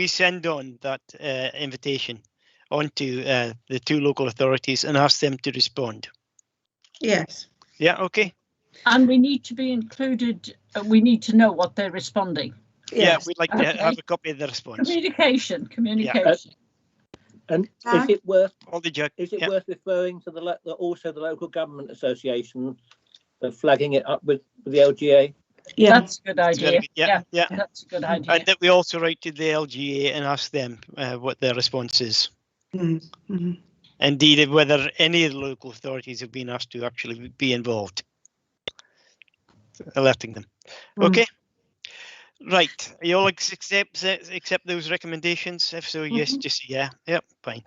send on that invitation onto the 2 local authorities and ask them to respond. Yes. Yeah. Okay. And we need to be included. We need to know what they're responding. Yeah, we'd like to have a copy of the response. Communication. And is it worth worth referring to also the local government association, flagging it up with the LGA? Yeah, that's a good idea. Yeah, that's a good idea. And that we also write to the LGA and ask them what their response is. Mm-hmm. Indeed, whether any of the local authorities have been asked to actually be involved, alerting them. Okay. Right, you all accept those recommendations? If so, yes, just yep, fine.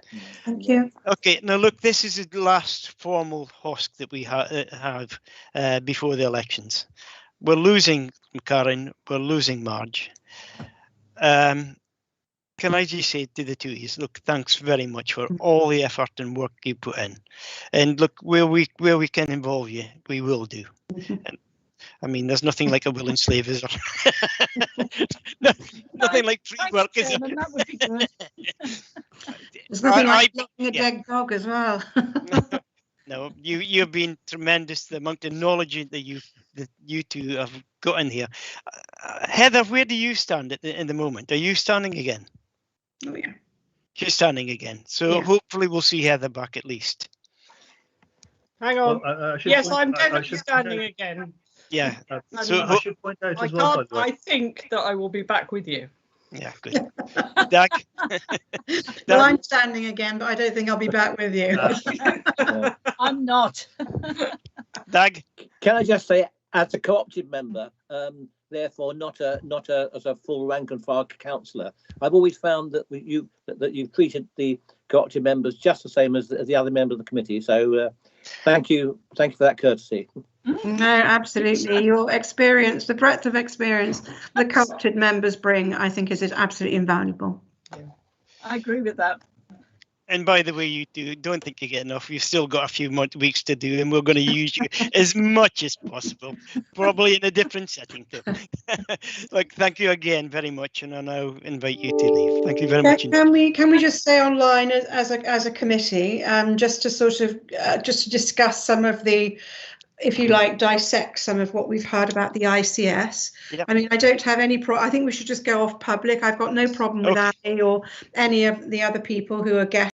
Thank you. Okay, now look, this is the last formal HOSC that we have before the elections. We're losing Karen, we're losing Marge. Can I just say to the two of you, look, thanks very much for all the effort and work you put in. And look, where we can involve you, we will do. And, I mean, there's nothing like a willing slave, is there? Nothing like free work, is there? That would be good. There's nothing like knocking a dead dog as well. No, you've been tremendous. The amount of knowledge that you two have got in here. Heather, where do you stand in the moment? Are you standing again? Oh yeah. She's standing again. So hopefully we'll see Heather back at least. Hang on. Yes, I'm definitely standing again. Yeah. So I should point out as well. I think that I will be back with you. Yeah, good. Dag? Well, I'm standing again, but I don't think I'll be back with you. I'm not. Dag? Can I just say, as a co-opted member, therefore not as a full rank and file councillor, I've always found that you've treated the co-opted members just the same as the other members of the committee. So thank you for that courtesy. No, absolutely. Your experience, the breadth of experience the co-opted members bring, I think is absolutely invaluable. I agree with that. And by the way, you don't think you get enough. You've still got a few more weeks to do, and we're going to use you as much as possible, probably in a different setting too. Look, thank you again very much, and I now invite you to leave. Thank you very much. Can we just stay online as a committee, just to sort of just to discuss some of the, if you like, dissect some of what we've heard about the ICS. Yep. I mean, I don't have any I think we should just go off public. I've got no problem with Ali or any of the other people who are guests.